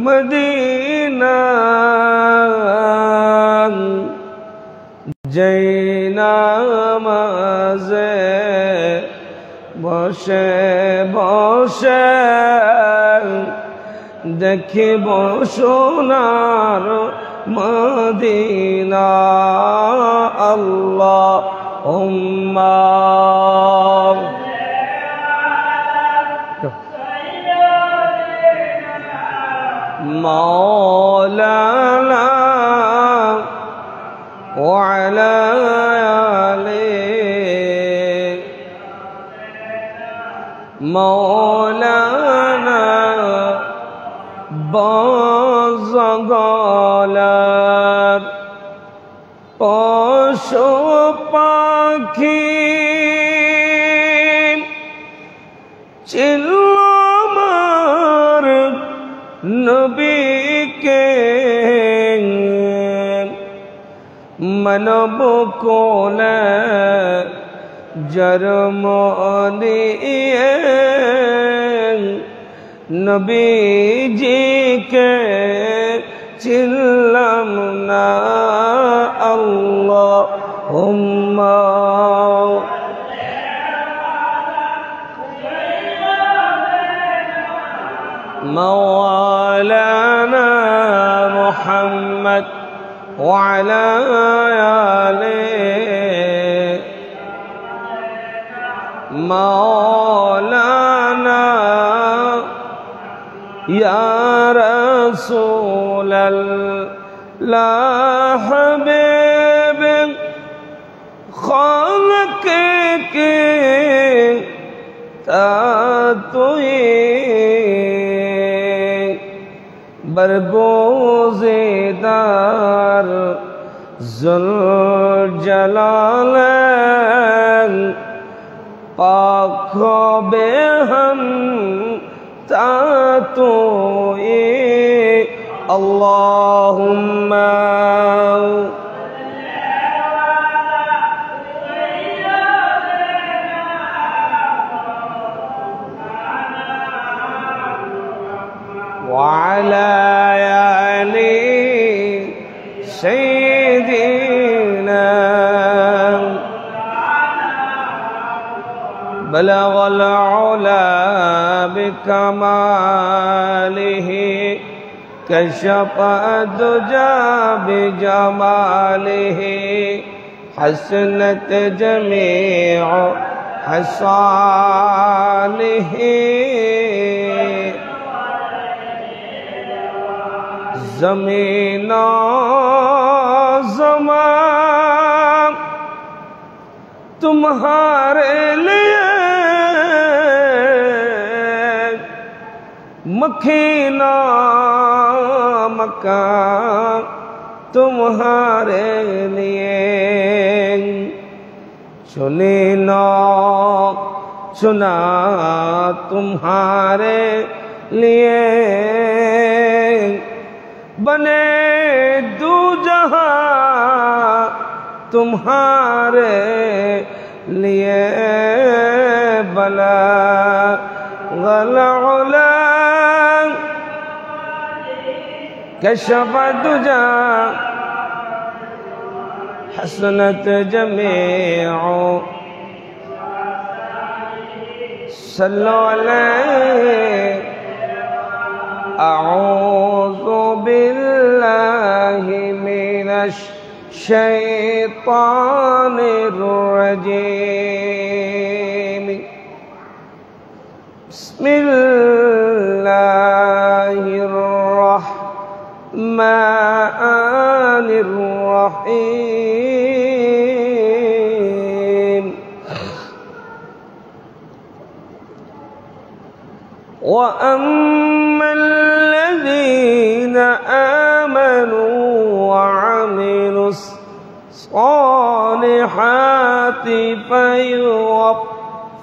Medina যেই নামাজে বসে বসে দেখিব সোনার মদিনা আল্লাহুম্মা مولانا وعلى آله مولانا বজগলার পশু পাখি চিল্লামার নবীকে মানব কোলে জন্ম নিয়ে নবীজিকে চিনলাম না আল্লাহুম্মা مولانا محمد وعلى آله مولانا يا رسول الله حبيب خالق کے تاتوئی برگزیدار ذوالجلال پاک بے ہم تاتوئی اللہم وعلى آل سيدنا بلغ العلا بكماله كشف الدجى بجماله حسنت جميع خصاله زمین و زمان تمہارے لیے مکینہ مکان تمہارے لیے چنینا چنا تمہارے لیے بنے دو جہاں تمہارے لیے بلا غلعلا کشف دجا حسنت جمیع صلو علیہ أعوذ بالله من الشيطان الرجيم بسم الله الرحمن الرحيم وأما الذين آمنوا وعملوا الصالحات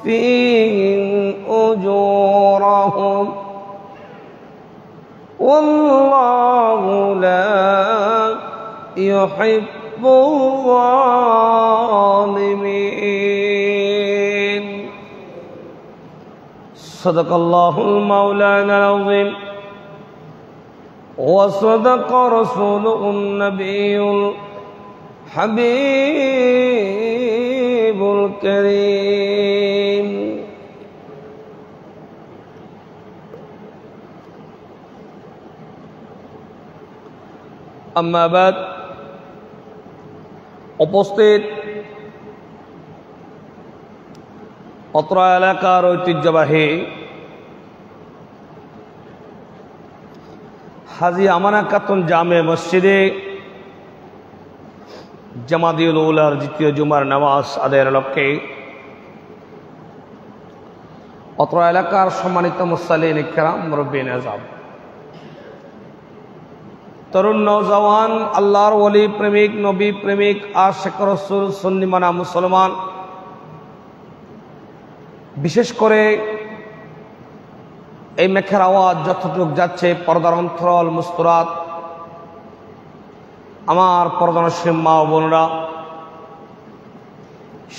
فيوفيهم أجورهم والله لا يحب الظالمين صدق الله المولانا العظيم وصدق رسوله النبي الحبيب الكريم أما بعد উপস্থিত অত্র এলাকার ঐতিহ্যবাহী হাজী আমানা খাতুন জামে মসজিদে জামাদিউল উলার দ্বিতীয় জুমার নামাজ আদায়ের লক্ষ্যে অত্র এলাকার সম্মানিত মুসল্লিন ইকরাম, মুরব্বিন আযম, তরুণ নওজওয়ান, আল্লাহর ওলি প্রেমিক, নবী প্রেমিক, আশিক রাসূল, সুন্নি মানা মুসলমান, বিশেষ করে এই মেঘের আওয়াজ যতটুক যাচ্ছে পর্দার অন্তরাল মুস্তুরাত আমার পর্দানশীল মা ও বোনরা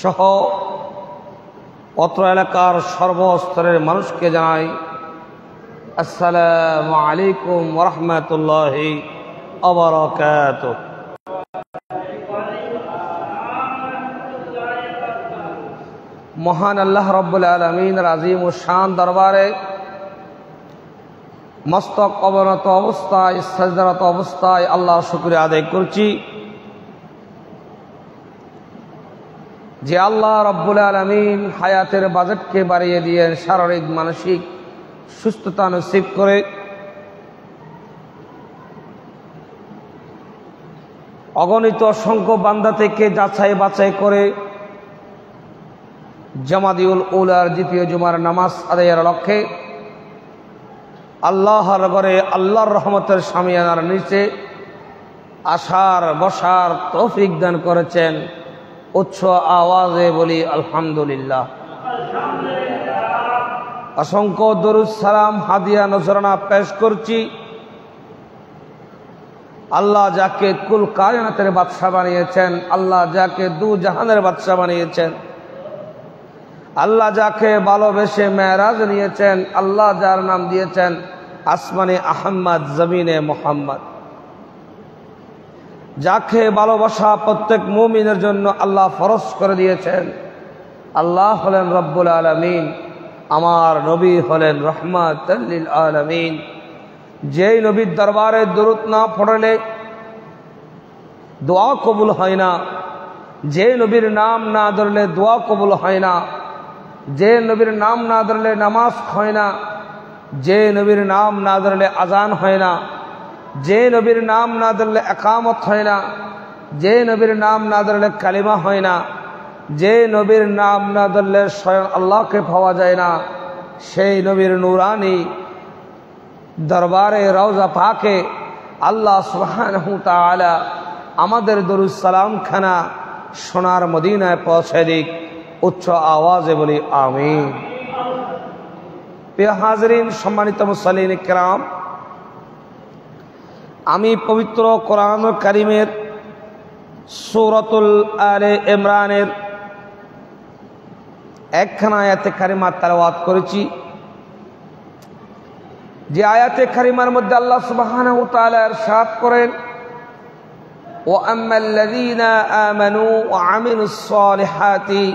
সহ অত্র এলাকার সর্বস্তরের মানুষকে জানাই আসসালামু আলাইকুম ওয়া রাহমাতুল্লাহি ওয়া বারাকাতুহু। মহান আল্লাহ রাব্বুল আলামিনের আযীম ও শান দরবারে মস্তক অবনত অবস্থায়, সাজদারত অবস্থায় আল্লাহর শুকরিয়া আদায় করছি যে আল্লাহ রাব্বুল আলামিন হায়াতের বাজেটকে বাড়িয়ে দিয়ে শারীরিক মানসিক সুস্থতা নসিব করে অগণিত অসংখ্য বান্দা থেকে যাচাই বাছাই করে জামাদিউল উলার দ্বিতীয় জুমার নামাজ আদায়ের লক্ষ্যে আল্লাহর ঘরে আল্লাহর রহমতের শামিয়ানার নিচে আসার বসার তৌফিক দান করেছেন। উচ্চ আওয়াজে বলি আলহামদুলিল্লাহ। অসংখ্য দরুদ সালাম হাদিয়া নজরানা পেশ করছি আল্লাহ যাকে কুল কায়নাতের বাদশা বানিয়েছেন, আল্লাহ যাকে দু জাহানের বাদশা বানিয়েছেন, আল্লাহ যাকে ভালোবেসে মেরাজ নিয়েছেন, আল্লাহ যার নাম দিয়েছেন আসমানে আহম্মদ, জমিনে মোহাম্মদ, যাকে ভালোবাসা প্রত্যেক মুমিনের জন্য আল্লাহ ফরজ করে দিয়েছেন। আল্লাহ হলেন রব্বুল আলামিন, আমার নবী হলেন রহমাতুল লিল আলামিন। যেই নবীর দরবারে দরুদ না পড়লে দোয়া কবুল হয় না, যে নবীর নাম না ধরলে দোয়া কবুল হয় না, যে নবীর নাম না ধরলে নামাজ হয় না, যে নবীর নাম না ধরলে আজান হয় না, যে নবীর নাম না ধরলে একামত হয় না, যে নবীর নাম না ধরলে কালিমা হয় না, যে নবীর নাম না ধরলে স্বয়ং আল্লাহকে পাওয়া যায় না, সেই নবীর নূরানি দরবারে রওজা পাকে আল্লাহ সুবহানাহু তাআলা আমাদের দরুদ সালাম খানা সোনার মদিনায় পৌঁছে দিক। উচ্চ আওয়াজে বলি আমিন। প্রিয় হাজরিন, সম্মানিত মুসল্লিন ইকরাম, আমি পবিত্র কোরআনুল কারীমের সূরাতুল আলে ইমরানের একখানা আয়াতে কারিমা তেলাওয়াত করেছি। যে আয়াতে কারিমার মধ্যে আল্লাহ সুবহানাহু ওয়া তাআলা ইরশাদ করেন, ওয়া আম্মাল্লাযীনা আমানু ওয়া আমিলুস সালিহাতি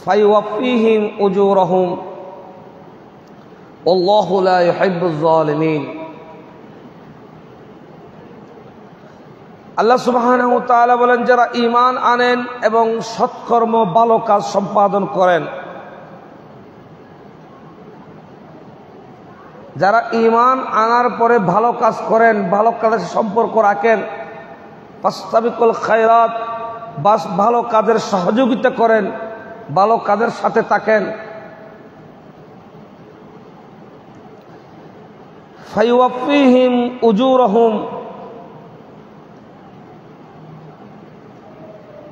ফায়ুওয়াফফিহিম উজুরাহুম ওয়াল্লাহু লা ইউহিব্বুয যালিমিন। আল্লাহ সুবহানাহু ওয়া তাআলা বলেন, যারা ঈমান আনেন এবং সৎকর্ম ভালো কাজ সম্পাদন করেন, যারা ঈমান আনার পরে ভালো কাজ করেন, ভালো কাজের সম্পর্ক রাখেন, ফাস্তাবিকুল খায়রাত, বাস ভালো কাজের সহযোগিতা করেন, ভালো কাজের সাথে থাকেন, ফায়ুওয়াফফিহিম উজুরহুম,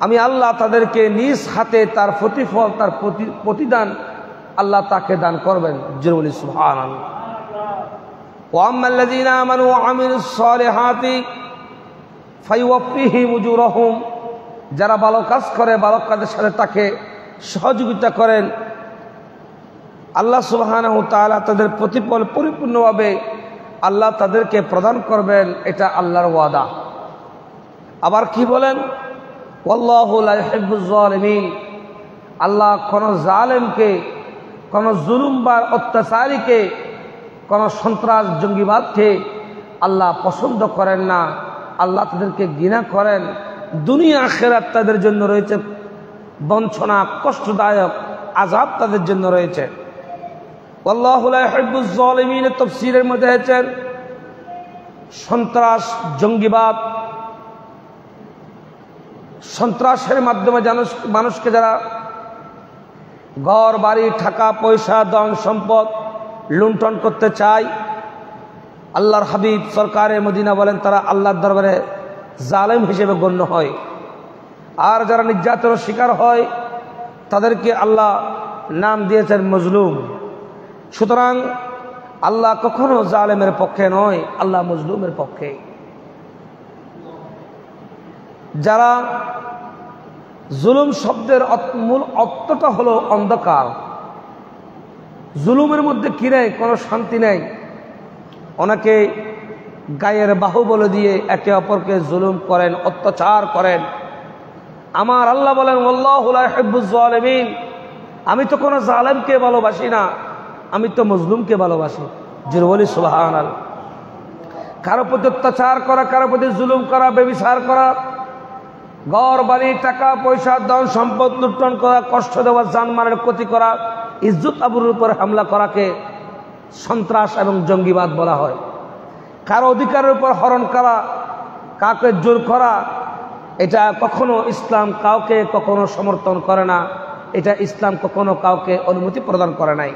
আমি আল্লাহ তাদেরকে নিজ হাতে তার প্রতিফল, তার প্রতিদান আল্লাহ তাকে দান করবেন। জোরে বলি সুবহানাল্লাহ। ওয়া আম্মাল্লাযীনা আমানু ওয়া আমিলুস সালিহাতি ফায়ুওয়াফফিহিম উজুরহুম, যারা ভালো কাজ করে, ভালো কাজের সাথে তাকে সহযোগিতা করেন, আল্লাহ সুবহানাহু ওয়া তাআলা তাদের প্রতিফল পরিপূর্ণভাবে আল্লাহ তাদেরকে প্রদান করবেন, এটা আল্লাহর ওয়াদা। আবার কি বলেন, ওয়াল্লাহু লা ইউহিব্বুজ জালিমিন, আল্লাহ কোন জালেমকে, কোন জুলুম বা অত্যাচারীকে, কোন সন্ত্রাস জঙ্গিবাদকে আল্লাহ পছন্দ করেন না। আল্লাহ তাদেরকে ঘৃণা করেন। দুনিয়া আখিরাত তাদের জন্য রয়েছে বঞ্চনা, কষ্টদায়ক আযাব তাদের জন্য রয়েছে। আল্লাহু লা ইউহিব্বুজ জালিমিন তাফসীরের মধ্যে আছেন সন্ত্রাস জঙ্গিবাদ, সন্ত্রাসের মাধ্যমে মানুষকে যারা ঘর বাড়ি টাকা পয়সা ধন সম্পদ লুণ্ঠন করতে চায়, আল্লাহর হাবিব সরকারে মদিনা বলেন তারা আল্লাহর দরবারে জালেম হিসেবে গণ্য হয়। আর যারা নির্যাতনের শিকার হয় তাদেরকে আল্লাহ নাম দিয়েছেন মজলুম। সুতরাং আল্লাহ কখনো জালেমের পক্ষে নয়, আল্লাহ মজলুমের পক্ষে। যারা জুলুম শব্দের মূল অর্থটা হলো অন্ধকার। জুলুমের মধ্যে কি নেই, কোনো শান্তি নেই। অনেকে গায়ের বাহুবল দিয়ে একে অপরকে জুলুম করেন, অত্যাচার করেন। আমার আল্লাহ বলেন আল্লাহু লা ইউহিব্বুজ জালিমিন, আমি তো কোনো জালেমকে ভালোবাসি না, আমি তো মজলুমকে ভালোবাসি। জোরে বলি সুবহানাল্লাহ। কারো প্রতি অত্যাচার করা, কারো প্রতি জুলুম করা, ব্যভিচার করা, ঘর বাড়ি টাকা পয়সা ধন সম্পদ লুণ্ঠন করা, কষ্ট দেওয়া, জানমালের ক্ষতি করা, ইজ্জত আবরুর উপর হামলা করাকে সন্ত্রাস এবং জঙ্গিবাদ বলা হয়। কারো অধিকারের উপর হরণ করা, কাউকে জোর করা, এটা কখনো ইসলাম কাউকে কখনো সমর্থন করে না। এটা ইসলাম কখনো কাউকে অনুমতি প্রদান করে নাই।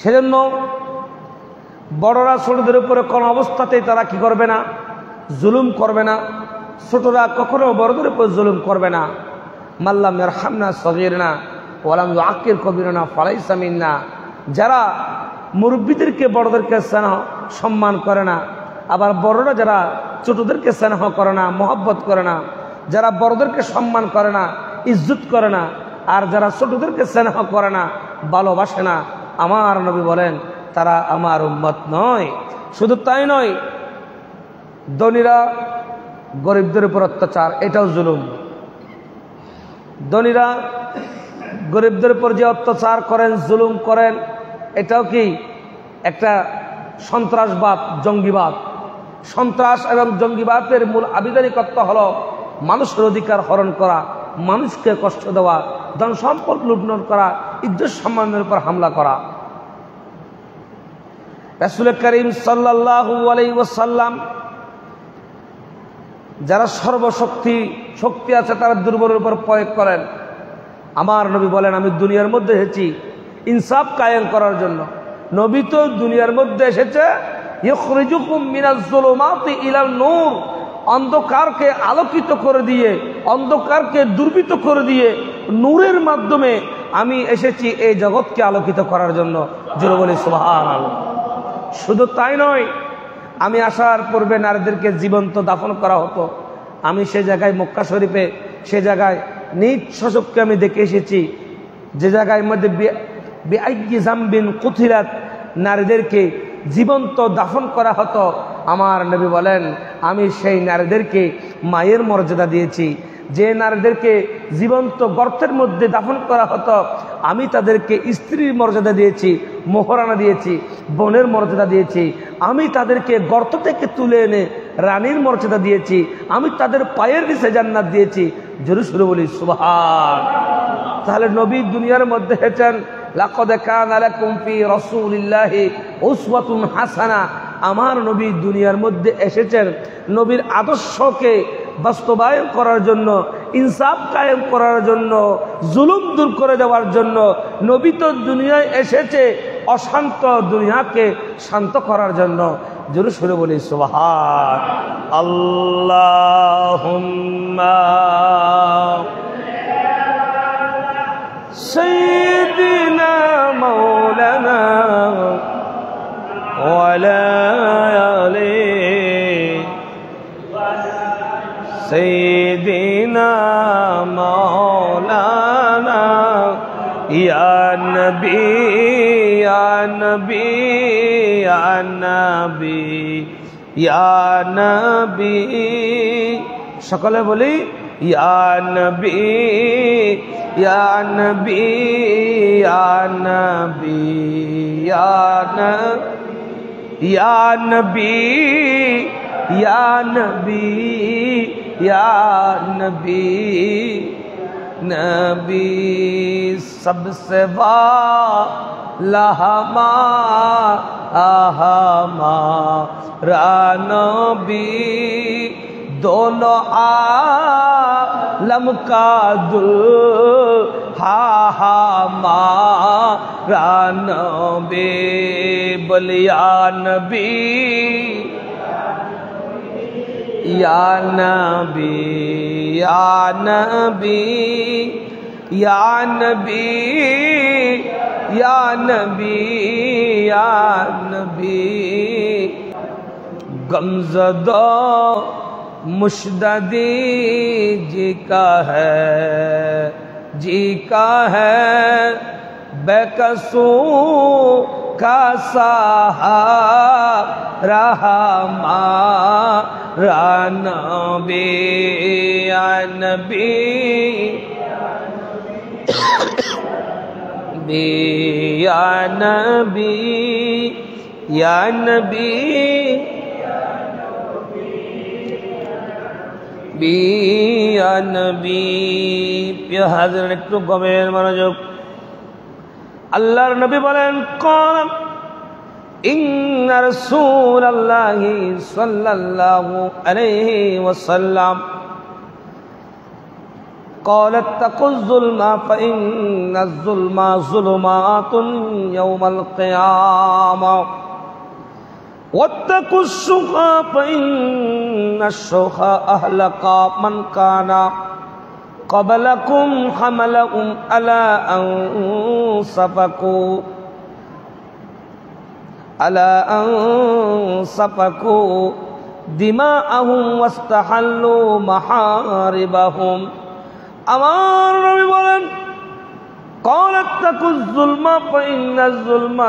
সেজন্য বড়রা ছোটদের উপরে কোনো অবস্থাতেই তারা কি করবে না, জুলুম করবে না। ছোটরা কখনো বড়দের উপর জুলুম করবে না। মাল্লাম ইয়ারহামনা সগীরনা ওয়ালাম ইউআক্কির কবীরনা ফালাইসা মিন্না। যারা মুরব্বীদেরকে বড়দেরকে স্নেহ সম্মান করে না, আবার বড়রা যারা ছোটদেরকে স্নেহ করে না, মহব্বত করে না, যারা বড়দেরকে সম্মান করে না, ইজ্জত করে না, আর যারা ছোটদেরকে স্নেহ করে না, ভালোবাসে না, আমার নবী বলেন তারা আমার উম্মত নয়। শুধু তাই নয়, ধনীরা গরিবদের উপর অত্যাচার, এটাও জুলুম। ধনীরা গরিবদের উপর যে অত্যাচার করেন, জুলুম করেন, এটাও কি একটা সন্ত্রাসবাদ, জঙ্গিবাদ। সন্ত্রাস এবং জঙ্গিবাদের মূল আবিধানিকত্ব হলো মানুষের অধিকার হরণ করা, মানুষকে কষ্ট দেওয়া, ধন সম্পদ লুণ্ঠন করা, ইজ্জত সম্মানের উপর হামলা করা। রাসূল করিম সাল্লাল্লাহু আলাইহি ওয়াসাল্লাম যারা শক্তি আছে তারা দুর্বলের উপর প্রয়োগ করেন। আমার নবী বলেন আমি দুনিয়ার মধ্যে এসেছি ইনসাফ কায়েম করার জন্য। নবী তো দুনিয়ার মধ্যে এসেছে ইখরিজুকুম মিনাজ যুলুমাতি ইলান নূর, অন্ধকারকে আলোকিত করে দিয়ে, অন্ধকারকে দূরীভূত করে দিয়ে নূরের মাধ্যমে আমি এসেছি এই জগৎকে আলোকিত করার জন্য। জোরে বলি সুবহানাল্লাহ। শুধু তাই নয়, আমি আসার পূর্বে নারীদেরকে জীবন্ত দাফন করা হতো। আমি সে জায়গায় মক্কা শরীফে, সে জায়গায় নিজ স্বচক্ষে আমি দেখে এসেছি, যে জায়গায় মধ্যে বিআইয়ি যামবিন কুতিলাত, নারীদেরকে জীবন্ত দাফন করা হতো। আমার নবী বলেন আমি সেই নারীদেরকে মায়ের মর্যাদা দিয়েছি। যে নারীদেরকে জীবন্ত গর্তের মধ্যে দাফন করা হতো, আমি তাদেরকে স্ত্রীর মর্যাদা দিয়েছি, মোহরানা দিয়েছি, বোনের মর্যাদা দিয়েছি। আমি তাদেরকে গর্ত থেকে তুলে এনে রানীর মর্যাদা দিয়েছি। আমি তাদের পায়ের নিচে জান্নাত দিয়েছি। জোরে সুরে বলি সুবহান। তাহলে নবী দুনিয়ার মধ্যে হেঁটেন লাকাদ কানা লাকুম ফি রাসূলিল্লাহি উসওয়াতুন হাসানা। আমার নবী দুনিয়ার মধ্যে এসেছেন নবীর আদর্শকে বাস্তবায়ন করার জন্য, ইনসাফ কায়েম করার জন্য, জুলুম দূর করে দেওয়ার জন্য। নবী তো দুনিয়ায় এসেছে অশান্ত দুনিয়াকে শান্ত করার জন্য। জোরে সুরে বলি সুবহান। আল্লাহুম্মা সাইয়্যিদিনা মাওলানা ওয়ালা আলি سيدنا مولانا يا نبي يا নবী ইয়া নবী ইয়া নবী সকলে বলি ইয়া নবী ইয়া নবী ইয়া নবী ইয়া নবী ইয়া নবী ইয়া নবী ইয়া নবী नबी सबसे वाला हमारा नबी दोनों आलम का दुल्हा हमारा नबी बलिया नबी या नबी या नबी या नबी या नबी या नबी गमज़दा मुशददी जी का है बेकसू का सहारा हमारा नबी या नबी या नबी या नबी या नबी प्रिय हाज़िरीन একটু গভীর মনোযোগ আল্লাহর নবী বলেন قال إن رسول الله صلى الله عليه وسلم قال اتقوا الظلم فإن الظلم ظلمات يوم القيامة واتقوا الشح فإن الشح أهلك من كان قبلكم حملهم على أن سفكوا دماءهم واستحلوا محاربهم আমার নবী বলেন قال اتقوا الظلم فإن الظلم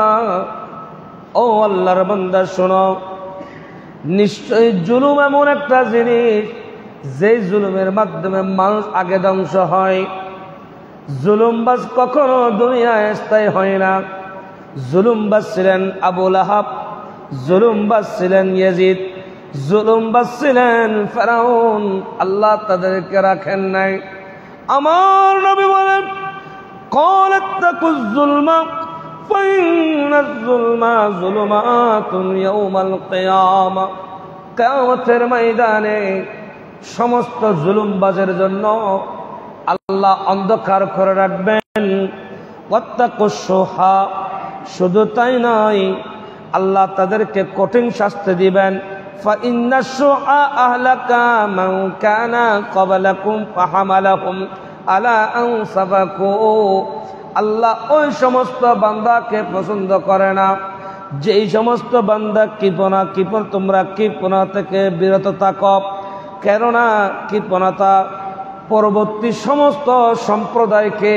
ও আল্লাহর বান্দা শোনো নিশ্চয় জুলুম এমন একটা জিনিস যে জুলুমের মাধ্যমে মানুষ আগে ধ্বংস হয় জুলুমবাজ কখনো দুনিয়ায় স্থায়ী হয় না জুলুমবাজ ছিলেন আবু লাহাব জুলুমবাজ ছিলেন ইয়াজিদ জুলুমবাজ ছিলেন ফিরআউন আল্লাহ তাদেরকে রাখেন নাই আমার নবী বলেন قال اتقوا الظلم فإن الظلم ظلمات يوم القيامة কিয়ামতের ময়দানে সমস্ত জুলুমবাজের জন্য আল্লাহ অন্ধকার করে রাখবেন ওয়াত্তাকুশ শুহা শুধু তাই নয় আল্লাহ তাদেরকে কঠিন শাস্তি দিবেন فإن الشح أهلك من كان قبلكم فحملهم على أن سفكوا আল্লাহ ওই সমস্ত বান্দাকে পছন্দ করে না যেই সমস্ত বান্দা কৃপণ তোমরা কৃপণা থেকে বিরত থাকো কেননা কৃপণতা পরবর্তী সমস্ত সম্প্রদায়কে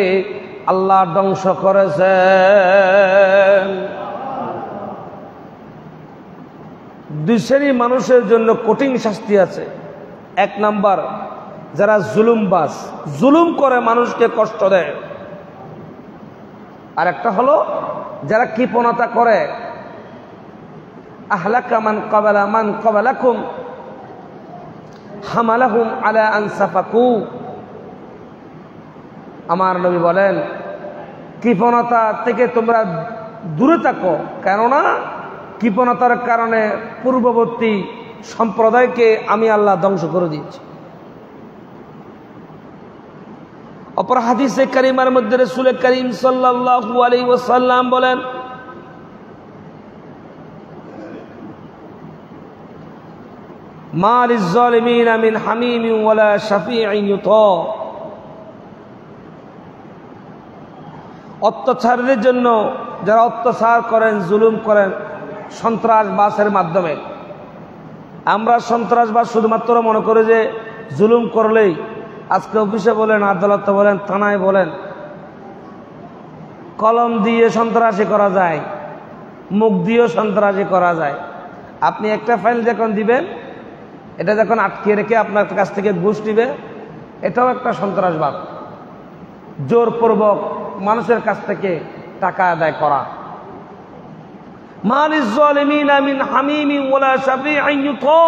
আল্লাহ ধ্বংস করেছেন দুই শ্রেণীর মানুষের জন্য কঠিন শাস্তি আছে এক নাম্বার যারা জুলুমবাজ জুলুম করে মানুষকে কষ্ট দেয় আর একটা হলো যারা কৃপণতা করে আহলাকা মান ক্বাবালাকুম হামালাহুম আলা আন সাফাকু আমার নবী বলেন কৃপণতা থেকে তোমরা দূরে থাকো কেননা কৃপণতার কারণে পূর্ববর্তী সম্প্রদায়কে আমি আল্লাহ ধ্বংস করে দিয়েছি অপর হাদিসে কারিমার মধ্যে রাসূল করিম সাল্লাল্লাহু আলাইহি ওয়াসাল্লাম বলেন মা লিয-যালিমিনা মিন হামিমিন ওয়ালা শাফিইন ইউতা অত্যাচারীদের জন্য যারা অত্যাচার করেন জুলুম করেন সন্ত্রাসবাসের মাধ্যমে আমরা সন্ত্রাসবাস শুধুমাত্র মনে করি যে জুলুম করলেই আজকে অফিসে বলেন আদালতে বলেন থানায় বলেন কলম দিয়ে সন্ত্রাসী করা যায় মুখ দিয়েও সন্ত্রাসী করা যায়। আপনি একটা ফাইল যখন দিবেন, এটা যখন আটকে রেখে আপনার কাছ থেকে ঘুষ নিবে, এটাও একটা সন্ত্রাসবাদ। জোরপূর্বক মানুষের কাছ থেকে টাকা আদায় করা। মালিজ জালিমিনা মিন হামিমিন ওয়ালা শাফিইন ইউতা।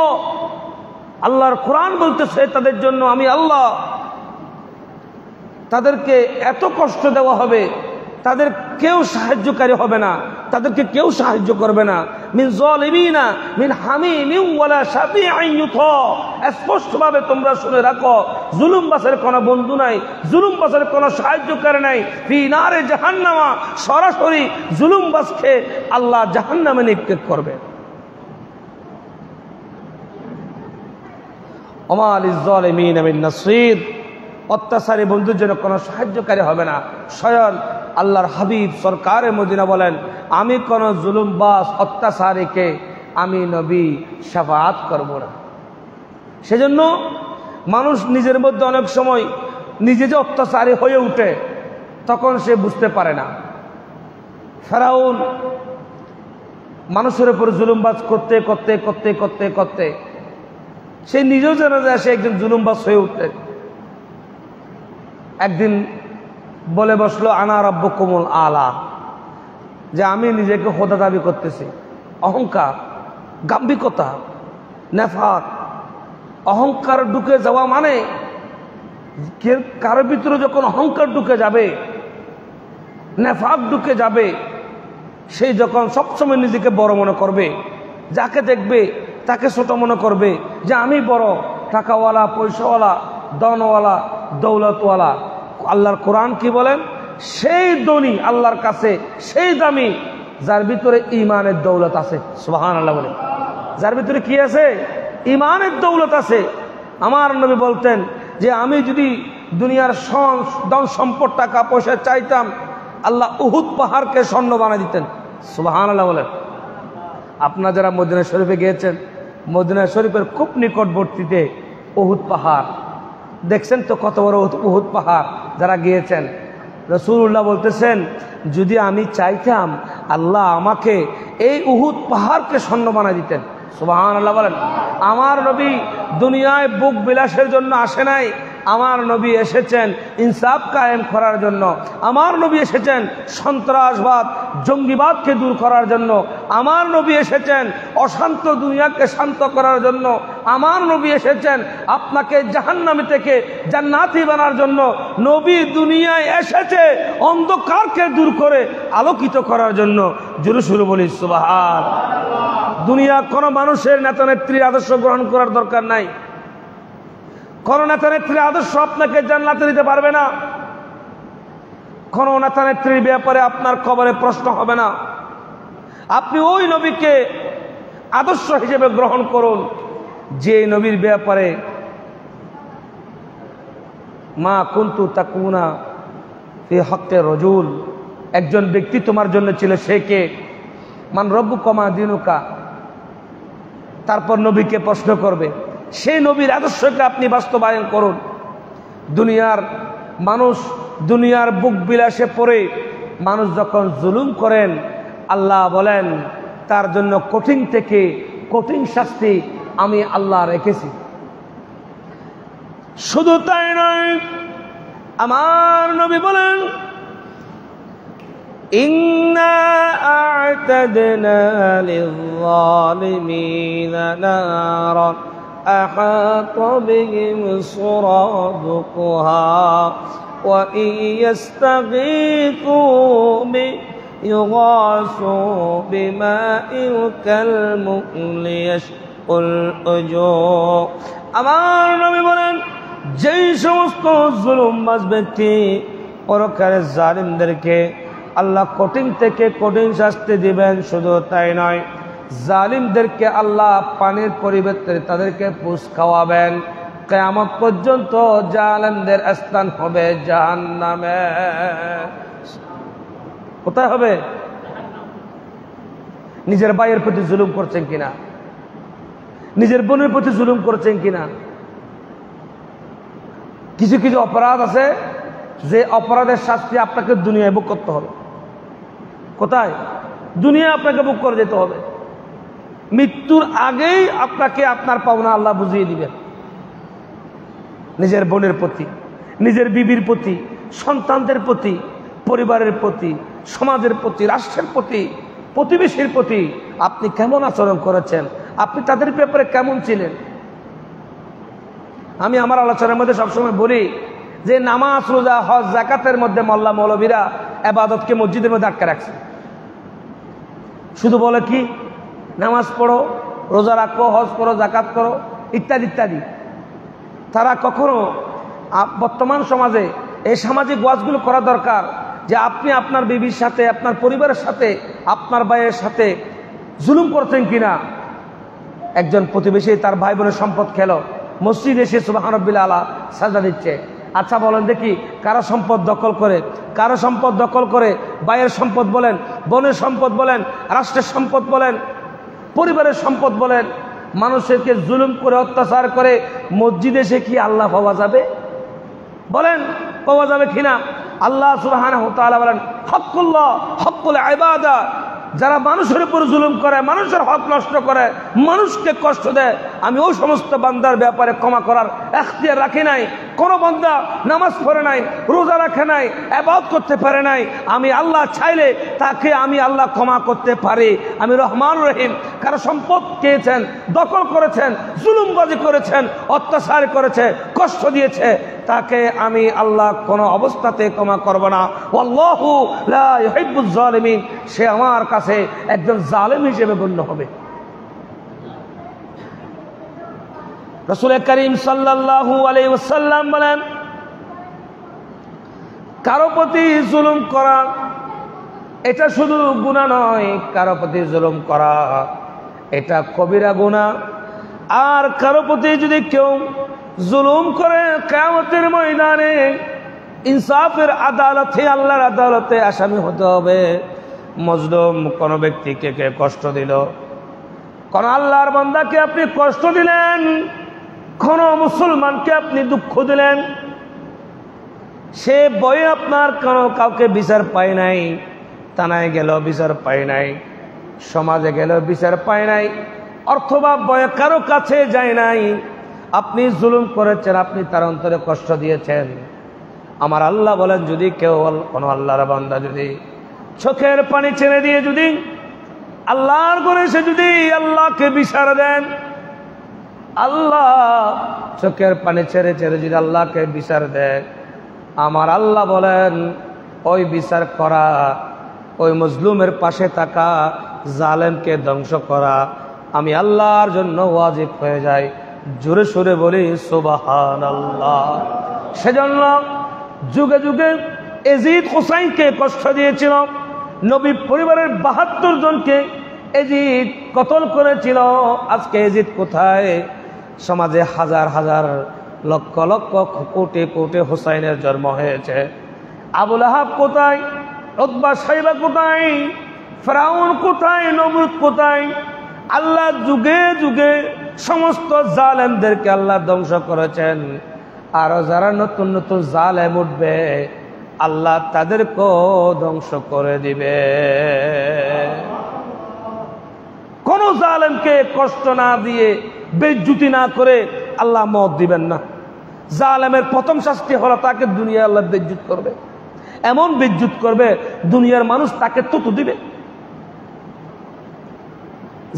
আল্লাহর কোরআন বলতেছে তাদের জন্য আমি আল্লাহ, তাদেরকে এত কষ্ট দেওয়া হবে, তাদের কেউ সাহায্যকারী হবে না, তাদেরকে কেউ সাহায্য করবে না। মিন জালিমিনা মিন হামিমিন ওয়ালা শাফিইন ইউতা। স্পষ্টভাবে তোমরা শুনে রাখো, জুলুমবাসের কোনো বন্ধু নাই, জুলুমবাসের কোনো সাহায্যকারী নাই। ফি নারে জাহান্নামা, সরাসরি জুলুমবাসকে আল্লাহ জাহান্নামে নিক্ষেপ করবে। ওমা লিজ জালিমিনা মিন নাসির। অত্যাচারী বন্ধুর জন্য কোনো সাহায্যকারী হবে না। স্বয়ং আল্লাহর হাবিব সরকারে মদিনা বলেন, আমি কোনো জুলুমবাস অত্যাচারীকে আমি নবী শাফাআত করব না। সেজন্য মানুষ নিজের মধ্যে অনেক সময় নিজে যে অত্যাচারী হয়ে ওঠে, তখন সে বুঝতে পারে না। ফেরাউন মানুষের উপর জুলুমবাজ করতে করতে করতে করতে করতে সে নিজেও জানা যায় সে একজন জুলুমবাজ হয়ে উঠলেন। একদিন বলে বসলো আনা রাব্বুকুমুল আলা, যে আমি নিজেকে খোদা দাবি করতেছি। অহংকার, গাম্ভীর্যতা, নেফাক। অহংকার ঢুকে যাওয়া মানে কারোর ভিতরে যখন অহংকার ঢুকে যাবে, নেফাক ঢুকে যাবে, সেই যখন সবসময় নিজেকে বড় মনে করবে, যাকে দেখবে তাকে ছোট মনে করবে যে আমি বড়, টাকাওয়ালা, পয়সাওয়ালা, ধনওয়ালা, দৌলতওয়ালা। আল্লাহর কোরআন কি বলেন? সেই ধনী আল্লাহর কাছে সেই দামি যার ভিতরে ঈমানের দৌলত আছে। সুবহানাল্লাহ বলে, যার ভিতরে কি আছে? ঈমানের দৌলত আছে। আমার নবী বলতেন যে আমি যদি দুনিয়ার ধন সম্পদ, টাকা পয়সা চাইতাম, আল্লাহ উহুদ পাহাড়কে স্বর্ণ বানিয়ে দিতেন। সুবহানাল্লাহ বলেন। আপনারা যারা মদিনা শরীফে গিয়েছেন, মদিনা শরীফের খুব নিকটবর্তীতে উহুদ পাহাড় দেখছেন তো, কত বড় উহুদ পাহাড়। যারা গিয়েছেন, রাসূলুল্লাহ বলতেছেন যদি আমি চাইতাম, আল্লাহ আমাকে এই উহুদ পাহাড়কে স্বর্ণ বানিয়ে দিতেন। সুবহানাল্লাহ বলেন। আমার নবী দুনিয়ায় বুক বিলাসের জন্য আসে নাই, আমার নবী এসেছেন ইনসাফ কায়েম করার জন্য। আমার নবী এসেছেন সন্ত্রাসবাদ, জঙ্গিবাদকে দূর করার জন্য। আমার নবী এসেছেন অশান্ত দুনিয়াকে শান্ত করার জন্য। আমার নবী এসেছেন আপনাকে জাহান্নামী থেকে জান্নাতি বানার জন্য। নবী দুনিয়ায় এসেছে অন্ধকারকে দূর করে আলোকিত করার জন্য। জোরে সুরে বলি সুবহানাল্লাহ। দুনিয়া কোনো মানুষের নেতা নেত্রীর আদর্শ গ্রহণ করার দরকার নাই। কোন নেতা নেত্রীর আদর্শ আপনাকে জান্নাতে দিতে পারবে না। কোন নেতা নেত্রীর ব্যাপারে আপনার কবরে প্রশ্ন হবে না। আপনি ওই নবীকে আদর্শ হিসেবে গ্রহণ করুন যে নবীর ব্যাপারে মা কুনতু তাকুনা ফি হক্কে রজুল, একজন ব্যক্তি তোমার জন্য ছিল, সে কে? মান রব্বুকা মা দীনুকা। তারপর নবীকে প্রশ্ন করবে। সেই নবীর আদর্শকে আপনি বাস্তবায়ন করুন। দুনিয়ার মানুষ দুনিয়ার বুক বিলাসে পড়ে মানুষ যখন জুলুম করেন, আল্লাহ বলেন তার জন্য কঠিন থেকে কঠিন শাস্তি আমি আল্লাহ রেখেছি। শুধু তাই নয়, আমার নবী বলেন ইন্না আ'তাদনা লিয-যালিমিনা নারান আহাতা বিহিম সুরাদুকুহা ওয়া ইয়াস্তাগীথু ইউগাসু বিমাইন কালমুহলি ইয়াশকুল উজূহ। আমার নবী বলেন যেই সমস্ত জুলুমবাজ ব্যক্তি পরকালে জালিমদেরকে আল্লাহ কঠিন থেকে কঠিন শাস্তি দিবেন। শুধু তাই নয়, জালিমদেরকে আল্লাহ পানির পরিবর্তে তাদেরকে পুষ খাওয়াবেন। কিয়ামত পর্যন্ত জালিমদের স্থান হবে জাহান্নামে। কোথায় হবে? নিজের ভাইয়ের প্রতি জুলুম করছেন কিনা? নিজের বোনের প্রতি জুলুম করছেন কিনা? কিছু কিছু অপরাধ আছে যে অপরাধের শাস্তি আপনাকে দুনিয়ায় ভোগ করতে হবে। কোথায়? দুনিয়া আপনাকে ভোগ করে যেতে হবে। মৃত্যুর আগেই আপনাকে আপনার পাওনা আল্লাহ বুঝিয়ে দিবেন। নিজের বোনের প্রতি, নিজের বিবির প্রতি, সন্তানদের প্রতি, পরিবারের প্রতি, সমাজের প্রতি, রাষ্ট্রের প্রতি, প্রতিবেশীর প্রতি আপনি কেমন আচরণ করেছেন, আপনি তাদের ব্যাপারে কেমন ছিলেন। আমি আমার আলোচনার মধ্যে সবসময় বলি যে নামাজ, রোজা, হজ, যাকাতের মধ্যে মোল্লা মৌলবীরা ইবাদতকে মসজিদের মধ্যে আটকে রাখছে। শুধু বলে কি নামাজ পড়ো, রোজা রাখো, হজ করো, যাকাত করো, ইত্যাদি ইত্যাদি। তারা কখনো বর্তমান সমাজে এই সামাজিক ওয়াজগুলো করা দরকার যে আপনি আপনার বিবির সাথে, আপনার পরিবারের সাথে, আপনার ভাইয়ের সাথে জুলুম করছেন কিনা। একজন প্রতিবেশী তার ভাই বোনের সম্পদ খেলো, মসজিদে এসে সুবহানাল্লাহিল আলা সাজদা দিচ্ছে। আচ্ছা বলেন দেখি, কারো সম্পদ দখল করে, কারো সম্পদ দখল করে, ভাইয়ের সম্পদ বলেন, বোনের সম্পদ বলেন, রাষ্ট্রের সম্পদ বলেন, পরিবারের সম্পদ বলেন, মানুষকে জুলুম করে, অত্যাচার করে মসজিদে এসে কি আল্লাহ পাওয়া যাবে? বলেন পাওয়া যাবে কিনা? আল্লাহ সুবহানাহু ওয়া তাআলা বলেন হকুল্লাহ, হকুল ইবাদা। যারা মানুষের উপর জুলুম করে, মানুষের হক নষ্ট করে, মানুষকে কষ্ট দেয়, আমি ওই সমস্ত বান্দার ব্যাপারে ক্ষমা করার এখতিয়ার রাখি নাই। কোন বান্দা নামাজ পড়ে নাই, রোজা রাখে নাই, ইবাদত করতে পারে নাই, আমি আল্লাহ চাইলে তাকে আমি আল্লাহ ক্ষমা করতে পারি। আমি রহমান রহিম। কারো সম্পদ খেয়েছেন, দখল করেছেন, জুলুমবাজি করেছেন, অত্যাচার করেছে, কষ্ট দিয়েছে, তাকে আমি আল্লাহ কোন অবস্থাতে ক্ষমা করব না। আল্লাহু লা ইউহিব্বুজ জালিমিন। সে আমার কাছে একজন জালেম হিসেবে গণ্য হবে। রাসূল করিম সাল্লাল্লাহু আলাইহি ওয়াসাল্লাম বলেন, কারো প্রতি জুলুম করা এটা শুধু গুনাহ নয়, কারো প্রতি জুলুম করা এটা কবিরা গুনাহ। আর কারো প্রতি যদি কেউ জুলুম করে কিয়ামতের ময়দানে ইনসাফের আদালতে, আল্লাহর আদালতে আসামি হতে হবে। মজলুম কোন ব্যক্তিকে কে কষ্ট দিল, কোন আল্লাহর বান্দাকে আপনি কষ্ট দিলেন, কোন মুসলমানকে আপনি দুঃখ দিলেন, সে বয়ে আপনার কাউকে বিচার পায় নাই, থানায় গেল বিচার পায় নাই, সমাজে গেল বিচার পায় নাই, অথবা বয়ে কারো কাছে যায় নাই, আপনি জুলুম করেছেন, আপনি তার অন্তরে কষ্ট দিয়েছেন। আমার আল্লাহ বলেন, যদি কেউ কোন আল্লাহর বান্দা যদি চোখের পানি ছেড়ে দিয়ে যদি আল্লাহর করে সে যদি আল্লাহকে বিচার দেন, আল্লাহ চোখের পানি ছেড়ে ছেড়ে যদি আল্লাহকে বিচার দেয়, আমার আল্লাহ বলেন ওই বিচার করা, ওই মজলুমের পাশে থাকা, জালেমকে ধ্বংস করা আমি আল্লাহর জন্য ওয়াজিব হয়ে যায়। জোরে সুরে বলি সুবহানাল্লাহ। সেজন্য যুগে যুগে এজিদ হুসাইনকে কষ্ট দিয়েছিল, নবী পরিবারের ৭২ জনকে এজিদ কতল করেছিল। আজকে এজিদ কোথায়? সমাজে হাজার হাজার লক্ষ লক্ষ কোটি কোটি হুসাইনের জন্ম হয়েছে। আবু লাহাব কোথায়? উতবা সাইবা কোথায়? ফিরআউন কোথায়? নমরুদ কোথায়? আল্লাহ যুগে যুগে সমস্ত জালেমদেরকে আল্লাহ ধ্বংস করেছেন। আরো যারা নতুন নতুন জালেম উঠবে, আল্লাহ তাদেরকেও ধ্বংস করে দিবে। কোন জালেমকে কষ্ট না দিয়ে, বেইজ্জতি না করে আল্লাহ মওত দিবেন না। জালেমের প্রথম শাস্তি হলো তাকে দুনিয়া আল্লাহ বেইজ্জত করবে, এমন বেইজ্জত করবে দুনিয়ার মানুষ তাকে থুতু দিবে।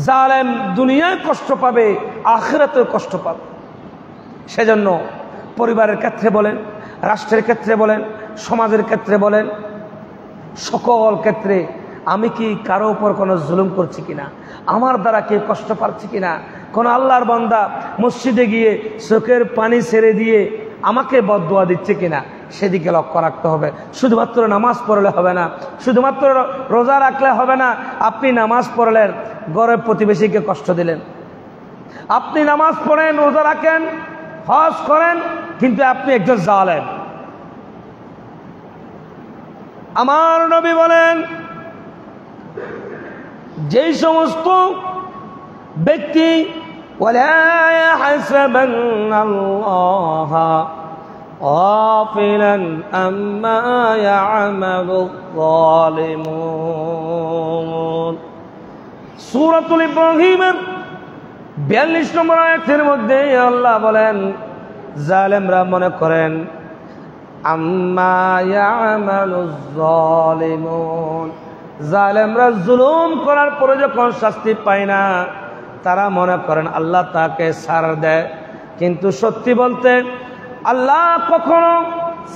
জালেম দুনিয়ায় কষ্ট পাবে, আখিরাতেও কষ্ট পাবে। সেজন্য পরিবারের ক্ষেত্রে বলেন, রাষ্ট্রের ক্ষেত্রে বলেন, সমাজের ক্ষেত্রে বলেন, সকল ক্ষেত্রে আমি কি কারো উপর কোনো জুলুম করছি কিনা, আমার দ্বারা কে কষ্ট পাচ্ছি কিনা, কোন আল্লাহর বান্দা মসজিদে গিয়ে চোখের পানি ছেড়ে দিয়ে আমাকে বদদুয়া দিচ্ছে কিনা, সেদিকে লক্ষ্য রাখতে হবে। শুধুমাত্র নামাজ পড়লে হবে না, শুধুমাত্র রোজা রাখলে হবে না। আপনি নামাজ পড়লেন, ঘরের প্রতিবেশীকে কষ্ট দিলেন। আপনি নামাজ পড়েন, রোজা রাখেন, হজ করেন, কিন্তু আপনি একজন জালেম। আমার নবী বলেন, যেই সমস্ত ব্যক্তি ওয়ালা ইয়াহসাবান্নাল্লাহা غافلا عما يعمل الظالمون সূরাতুল ইব্রাহিমের 42 নম্বর আয়াতের মধ্যে আল্লাহ বলেন জালেমরা মনে করেন আম্মা ইয়ামালুজ জালিমুন, জালেমরা জুলুম করার পরে যখন শাস্তি পায় না তারা মনে করেন আল্লাহ তাকে ছাড় দেয়। কিন্তু সত্যি বলতে আল্লাহ কখনো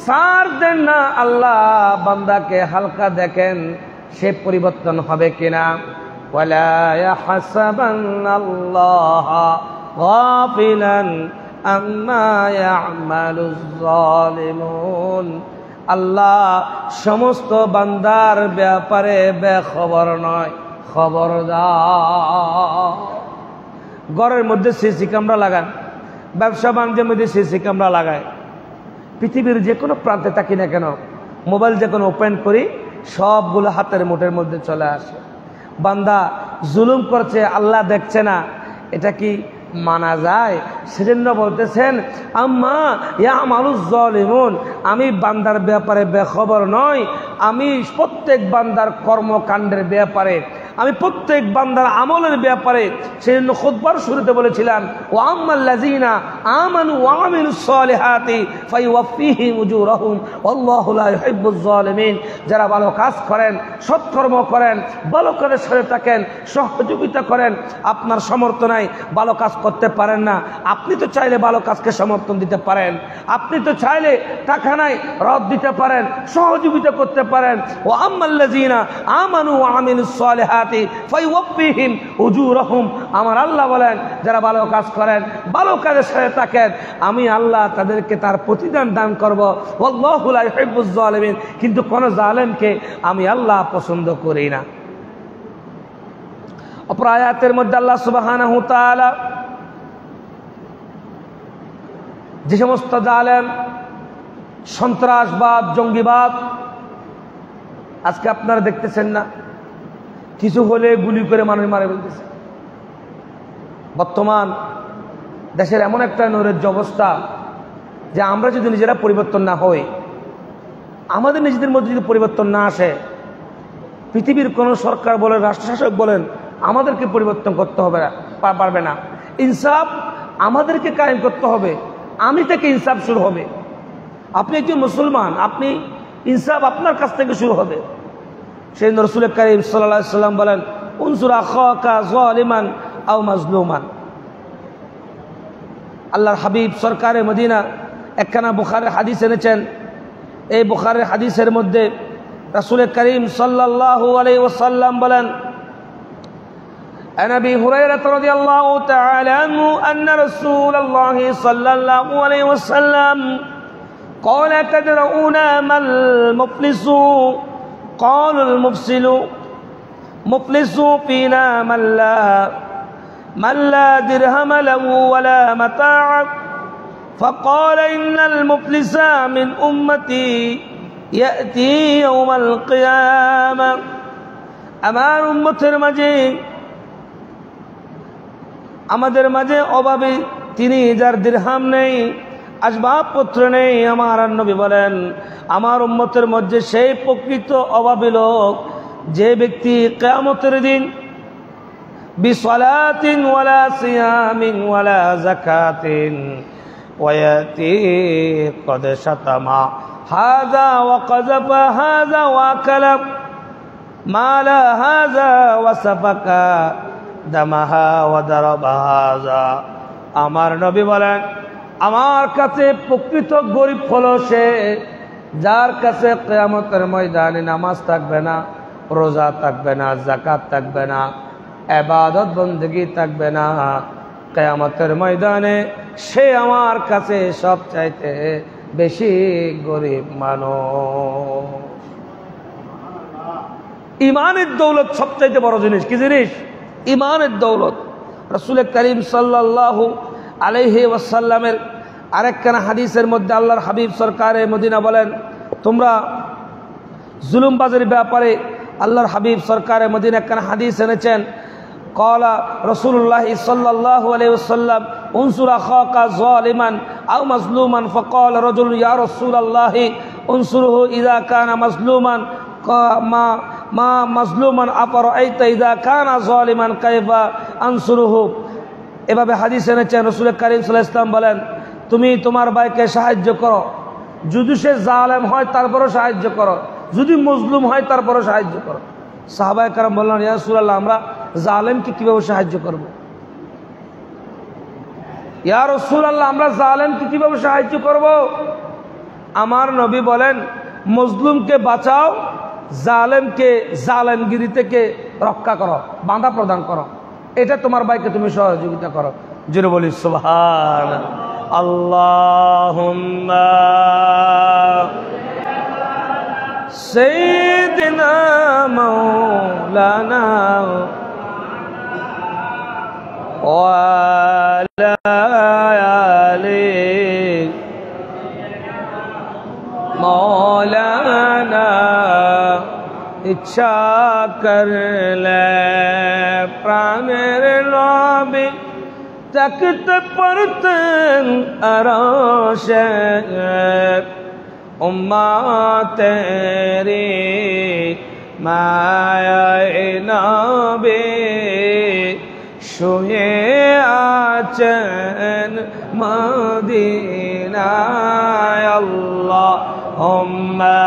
ছাড় দেন না। আল্লাহ বান্দাকে হালকা দেখেন সে পরিবর্তন হবে কিনা। ওয়ালা ইয়াহসাবান্নাল্লাহা গাফিলান আম্মা ইয়ামালুজ জালিমুন, আল্লাহ সমস্ত বান্দার ব্যাপারে বেখবর নয়, খবরদার। ঘরের মধ্যে সিসি ক্যামেরা লাগান, ব্যবসা বাণিজ্যের মধ্যে সিসি ক্যামেরা লাগায়, পৃথিবীর যে কোনো প্রান্তে থাকি না কেন মোবাইল যখন ওপেন করি সবগুলো হাতের মুঠের মধ্যে চলে আসে। বান্দা জুলুম করছে আল্লাহ দেখছে না, এটা কি মানা যায়? সেজন্য বলতেছেন আম্মা ইয়ামালুজ জালিমুন, আমি বান্দার ব্যাপারে বেখবর নয়, আমি প্রত্যেক বান্দার কর্মকাণ্ডের ব্যাপারে, আমি প্রত্যেক বান্দার আমলের ব্যাপারে। সেজন্য খুতবার শুরুতে বলেছিলাম ও আম্মাল্লাযীনা আমানু ওয়া আমিলুস সালিহাতি ফায়ুওয়াফফিহিম উজুরাহুম ওয়াল্লাহু লা ইউহিব্বুজ জালিমিন, যারা ভালো কাজ করেন, সৎকর্ম করেন, ভালো কাজের সাথে থাকেন, সহযোগিতা করেন। আপনার সামর্থ্য নাই, ভালো কাজ করতে পারেন না, আপনি তো চাইলে ভালো কাজকে সমর্থন দিতে পারেন, আপনি তো চাইলে টাকা নাই রদ দিতে পারেন, সহযোগিতা করতে পারেন। ও আম্মাল্লাযীনা আমানু ওয়া আমিলুস সালিহাতি ফায়ুওয়াফফিহিম উজুরাহুম, আমার আল্লাহ বলেন যারা ভালো কাজ করেন, ভালো কাজের সাথে থাকেন, আমি আল্লাহ তাদেরকে তার প্রতিদান দান করব। ওয়াল্লাহু লা ইউহিব্বুজ জালিমিন, কিন্তু কোন জালেমকে আমি আল্লাহ পছন্দ করি না। অপর আয়াতের মধ্যে আল্লাহ সুবহানাহু ওয়া তাআলা যে সমস্ত জালেম সন্ত্রাসবাদ, জঙ্গিবাদ, আজকে আপনারা দেখতেছেন না কিছু হলে গুলি করে মানুষ মারে ফেলতেছে। বর্তমান দেশের এমন একটা নৈরাজ্য অবস্থা যে আমরা যদি নিজেরা পরিবর্তন না হই, আমাদের নিজেদের মধ্যে যদি পরিবর্তন না আসে, পৃথিবীর কোনো সরকার বলেন, রাষ্ট্রশাসক বলেন আমাদেরকে পরিবর্তন করতে হবে না, পারবে না। ইনসাফ আমাদেরকে কায়েম করতে হবে, আমি থেকে ইনসাফ শুরু হবে। আপনি একজন মুসলমান, আপনি ইনসাফ আপনার কাছ থেকে শুরু হবে। সেই রাসূল কারীম সাল্লাল্লাহু আলাইহি ওয়াসাল্লাম বলেন উনসুর আখাকা যালিমান আও মাজলুমান। আল্লাহর হাবিব সরকারে মদিনা একখানা বুখারীর হাদিস এনেছেন। এই বুখারীর হাদিসের মধ্যে রাসূল কারীম সাল্লাল্লাহু আলাইহি ওয়াসাল্লাম বলেন عن أبي هريرة رضي الله تعالى عنه أن رسول الله صلى الله عليه وسلم قال تدرؤون ما المفلس؟ قالوا المفلس فينا من لا درهم له ولا متاع، فقال إن المفلس من أمتي يأتي يوم القيامة। আমার উম্মতের মাঝে, আমাদের মাঝে অভাবী তিনি যার দিরহাম নেই, আসবাবপত্র নেই। আমার নবী বলেন আমার উম্মতের মধ্যে সেই প্রকৃত অভাবী লোক যে ব্যক্তি কিয়ামতের দিন বিসলাতিন ওয়ালা সিয়ামিন ওয়ালা যাকাতিন ওয়ায়াতি কদ শাতামা হাযা ওয়া কাযাফা হাযা ওয়া কালা মালা হাযা ওয়া সাফাকা দামাহা ওয়া দারাবা হাযা। আমার নবী বলেন আমার কাছে প্রকৃত গরিব হলো সে যার কাছে কিয়ামতের ময়দানে নামাজ থাকবে না, রোজা থাকবে না, যাকাত থাকবে না, ইবাদত বندگی থাকবে না। কিয়ামতের ময়দানে সে আমার কাছে সবচাইতে বেশি গরিব মানুষ। ইমানের দৌলত সবচাইতে বড় জিনিস। কি জিনিস? ইমানের দৌলত। রাসূল করিম সাল্লাল্লাহু আলাইহি ওয়াসাল্লামের আরেকখানা হাদিসের মধ্যে আল্লাহর হাবিব সরকারে মদিনা বলেন তোমরা জুলুমবাজের ব্যাপারে আল্লাহর হাবিব সরকারে মদিনা একখানা হাদিস এনেছেন। قال رسول الله صلى الله عليه وسلم انصر اخاك ظالما او مظلوما فقال رجل يا رسول الله انصره اذا كان مظلوما ما مظلوما افرايت اذا كان ظالما كيف انصره। এভাবে হাদিস এনেছেন রাসূল করিম সাল্লাল্লাহু আলাইহি ওয়াসাল্লাম বলেন, তুমি তোমার ভাইকে সাহায্য করো, যদি সে জালেম হয় তারপরও সাহায্য করো, যদি মজলুম হয় তারপরও সাহায্য করো। সাহাবায়ে কেরাম বললেন, ইয়া রাসূলুল্লাহ, আমরা জালেমকে কিভাবে সাহায্য করব? ইয়া রাসূলুল্লাহ, আমরা জালেমকে কিভাবে সাহায্য করব? আমার নবী বলেন, মজলুমকে বাঁচাও, জালেমকে জালেমগিরি থেকে রক্ষা করো, বাঁধা প্রদান করো, এটা তোমার ভাইকে তুমি সহযোগিতা করো। জোরে বলি সুবহানাল্লাহ। আল্লাহুম্মা সাইয়্যিদিনা মাওলানা ওয়া আলা আলি মাওলানা। ইচ্ছা করলে প্রাণের নবী তাকতে পারতেন আরশে, উম্মতেরি মায়ায়ে নবী শুয়ে আছেন মদিনায়। আল্লাহুম্মা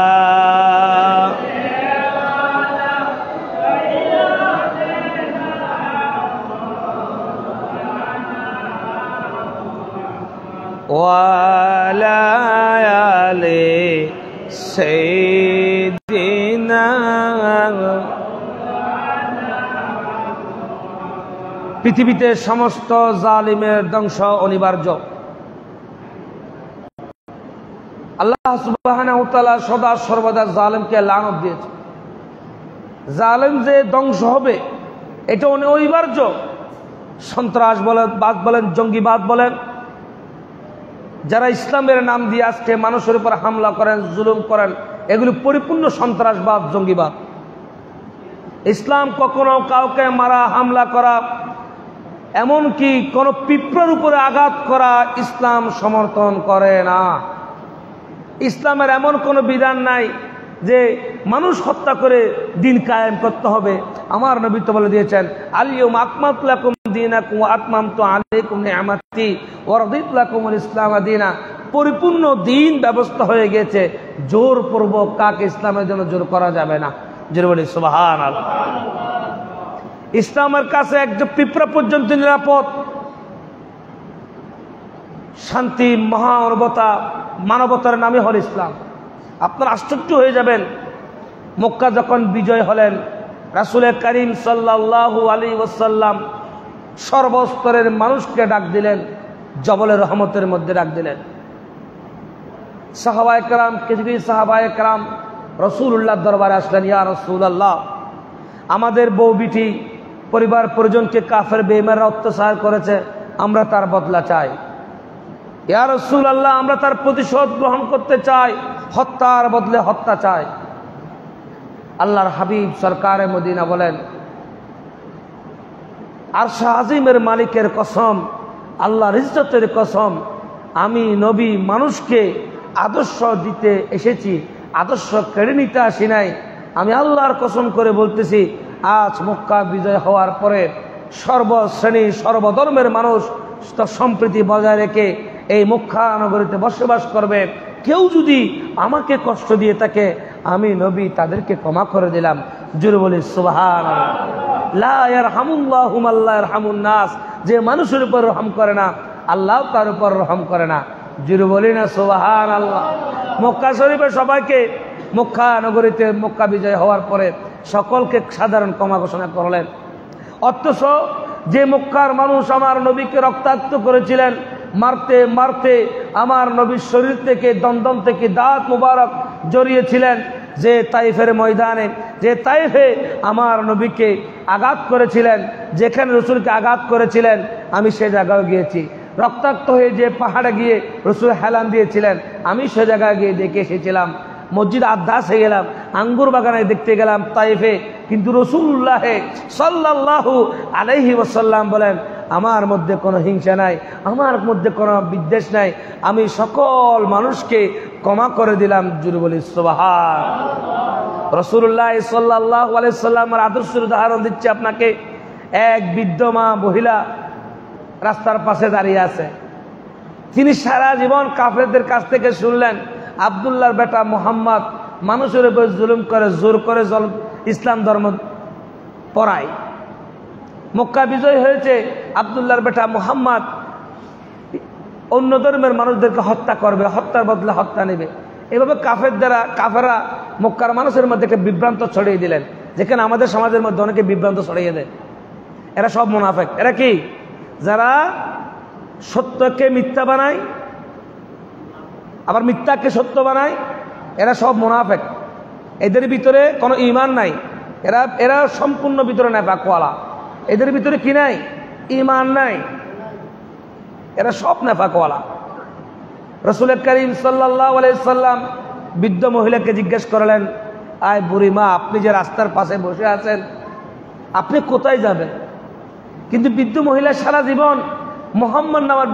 ওয়ালা আলি সাইয়্যিদিনা। পৃথিবীতে সমস্ত জালিমের ধ্বংস অনিবার্য। আল্লাহ সুবহানাহু ওয়া তাআলা সদা সর্বদা জালিমকে লানত দিয়েছে। জালিম যে ধ্বংস হবে এটা অনিবার্য। সন্ত্রাস বলেন, বাদ বলেন, জঙ্গিবাদ বলেন, যারা ইসলামের নাম দিয়ে আজকে মানুষের উপর হামলা করেন, জুলুম করেন, এগুলি পরিপূর্ণ সন্ত্রাসবাদ, জঙ্গিবাদ। ইসলাম কখনো কাউকে মারা, হামলা করা, এমনকি কোন পিঁপড়ার উপরে আঘাত করা ইসলাম সমর্থন করে না। ইসলামের এমন কোনো বিধান নাই যে মানুষ হত্যা করে দিন কায়েম করতে হবে। আমার নবী তো বলে দিয়েছেন, আল-ইয়াউমা আকমালতু লাকুম দীনাকুম ওয়া আতমামতু আলাইকুম নি'মাতি ওয়া রাদিতু লাকুমুল ইসলাম দীনা। পরিপূর্ণ দিন ব্যবস্থা হয়ে গেছে, জোরপূর্বক কাকে ইসলামের জন্য জোর করা যাবে না। জোরে বলি সুবহানাল্লাহ। ইসলামের কাছে একজন পিঁপড়া পর্যন্ত নিরাপদ। শান্তি, মহামানবতা, মানবতার নামে হল ইসলাম। আপনারা আশ্চর্য হয়ে যাবেন, মক্কা যখন বিজয় হলেন, রাসূল করিম সাল্লাল্লাহু আলাইহি ওয়াসাল্লাম সর্বস্তরের মানুষকে ডাক দিলেন, জবলের রহমতের মধ্যে ডাক দিলেন। সাহাবায়ে কেরাম, কিছু কিছু সাহাবায়ে কেরাম রাসূলুল্লাহর দরবারে আসলেন, ইয়া রাসূলুল্লাহ, আমাদের বউ বিটি, পরিবার পরিজনকে কাফের বেঈমানরা অত্যাচার করেছে, আমরা তার বদলা চাই। ইয়া রাসূলুল্লাহ, আমরা তার প্রতিশোধ গ্রহণ করতে চাই, হত্যার বদলে হত্যা চাই। আল্লাহর হাবিব সরকারে মদিনা বলেন, আরশ আজিমের মালিকের কসম, আল্লাহর ইজ্জতের কসম, আমি নবী মানুষকে আদর্শ দিতে এসেছি, আদর্শ কেড়ে নিতে আসি নাই। আমি আল্লাহর কসম করে বলতেছি, আজ মক্কা বিজয় হওয়ার পরে সর্বশ্রেণী সর্বধর্মের মানুষ সম্প্রীতি বজায় রেখে এই মক্কা নগরীতে বসবাস করবে। কেউ যদি আমাকে কষ্ট দিয়ে থাকে, আমি নবী তাদেরকে ক্ষমা করে দিলাম। জোরে বলি সুবহানাল্লাহ। লা ইয়ারহামুল্লাহু মান লা ইয়ারহামুন নাস, যে মানুষের উপর রহম করে না, আল্লাহ তার উপর রহম করে না। জোরে বলি না সুবহানাল্লাহ। মক্কা শরীফে সবাইকে, মক্কা নগরীতে মক্কা বিজয় হওয়ার পরে সকলকে সাধারণ ক্ষমা ঘোষণা করলেন। অথচ যে মক্কার মানুষ আমার নবীকে রক্তাক্ত করেছিলেন, মারতে মারতে আমার নবীর শরীর থেকে, দন্দন থেকে দাঁত মুবারক জড়িয়েছিলেন, যে তাইফের ময়দানে, যে তাইফে আমার নবীকে আঘাত করেছিলেন, যেখানে রসুলকে আঘাত করেছিলেন, আমি সে জায়গায় গিয়েছি। রক্তাক্ত হয়ে যে পাহাড়ে গিয়ে রসুল হেলান দিয়েছিলেন, আমি সে জায়গায় গিয়ে দেখে এসেছিলাম। মসজিদ আদাসে গেলাম, আঙ্গুর বাগানে দেখতে গেলাম তাইফে, কিন্তু রাসূলুল্লাহ সাল্লাল্লাহু আলাইহি ওয়াসাল্লাম বলেন আমার মধ্যে কোনো হিংসা নাই, আমার মধ্যে কোনো বিদ্বেষ নাই, আমি সকল মানুষকে ক্ষমা করে দিলাম। জোরে বলি সুবহানাল্লাহ। রাসূলুল্লাহ সাল্লাল্লাহু আলাইহি ওয়াসাল্লামের আদর্শের উদাহরণ দিচ্ছে আপনাকে। এক বৃদ্ধ মা মহিলা রাস্তার পাশে দাঁড়িয়ে আছে। তিনি সারা জীবন কাফেরদের কাছ থেকে শুনলেন আব্দুল্লাহর বেটা মুহাম্মদ মানুষের উপর জুলুম করে, জোর করে ইসলাম ধর্ম পড়ায়। মক্কা বিজয় হয়েছে, আব্দুল্লাহর বেটা মুহাম্মদ অন্য ধর্মের মানুষদেরকে হত্যা করবে, হত্যার বদলে হত্যা নেবে। এভাবে কাফেররা মক্কার মানুষের মধ্যে বিভ্রান্ত ছড়িয়ে দিলেন, যেখানে আমাদের সমাজের মধ্যে অনেকে বিভ্রান্ত ছড়িয়ে দেয়। এরা সব মুনাফিক। এরা কি? যারা সত্যকে মিথ্যা বানায়, আবার মিথ্যাকে সত্য বানায়, এরা সব মুনাফিক। এদের ভিতরে কোনো ঈমান নাই, এরা সম্পূর্ণ ভিতরে নেফাকওয়ালা। এদের ভিতরে কি নাই? ঈমান নাই, এরা সব নেফাকওয়ালা। রাসূল করিম সাল্লাল্লাহু আলাইহি সাল্লাম বৃদ্ধ মহিলাকে জিজ্ঞেস করলেন, আয় বুড়ি মা, আপনি যে রাস্তার পাশে বসে আছেন, আপনি কোথায় যাবেন? কিন্তু বৃদ্ধ মহিলা সারা জীবন মুহাম্মদ নামের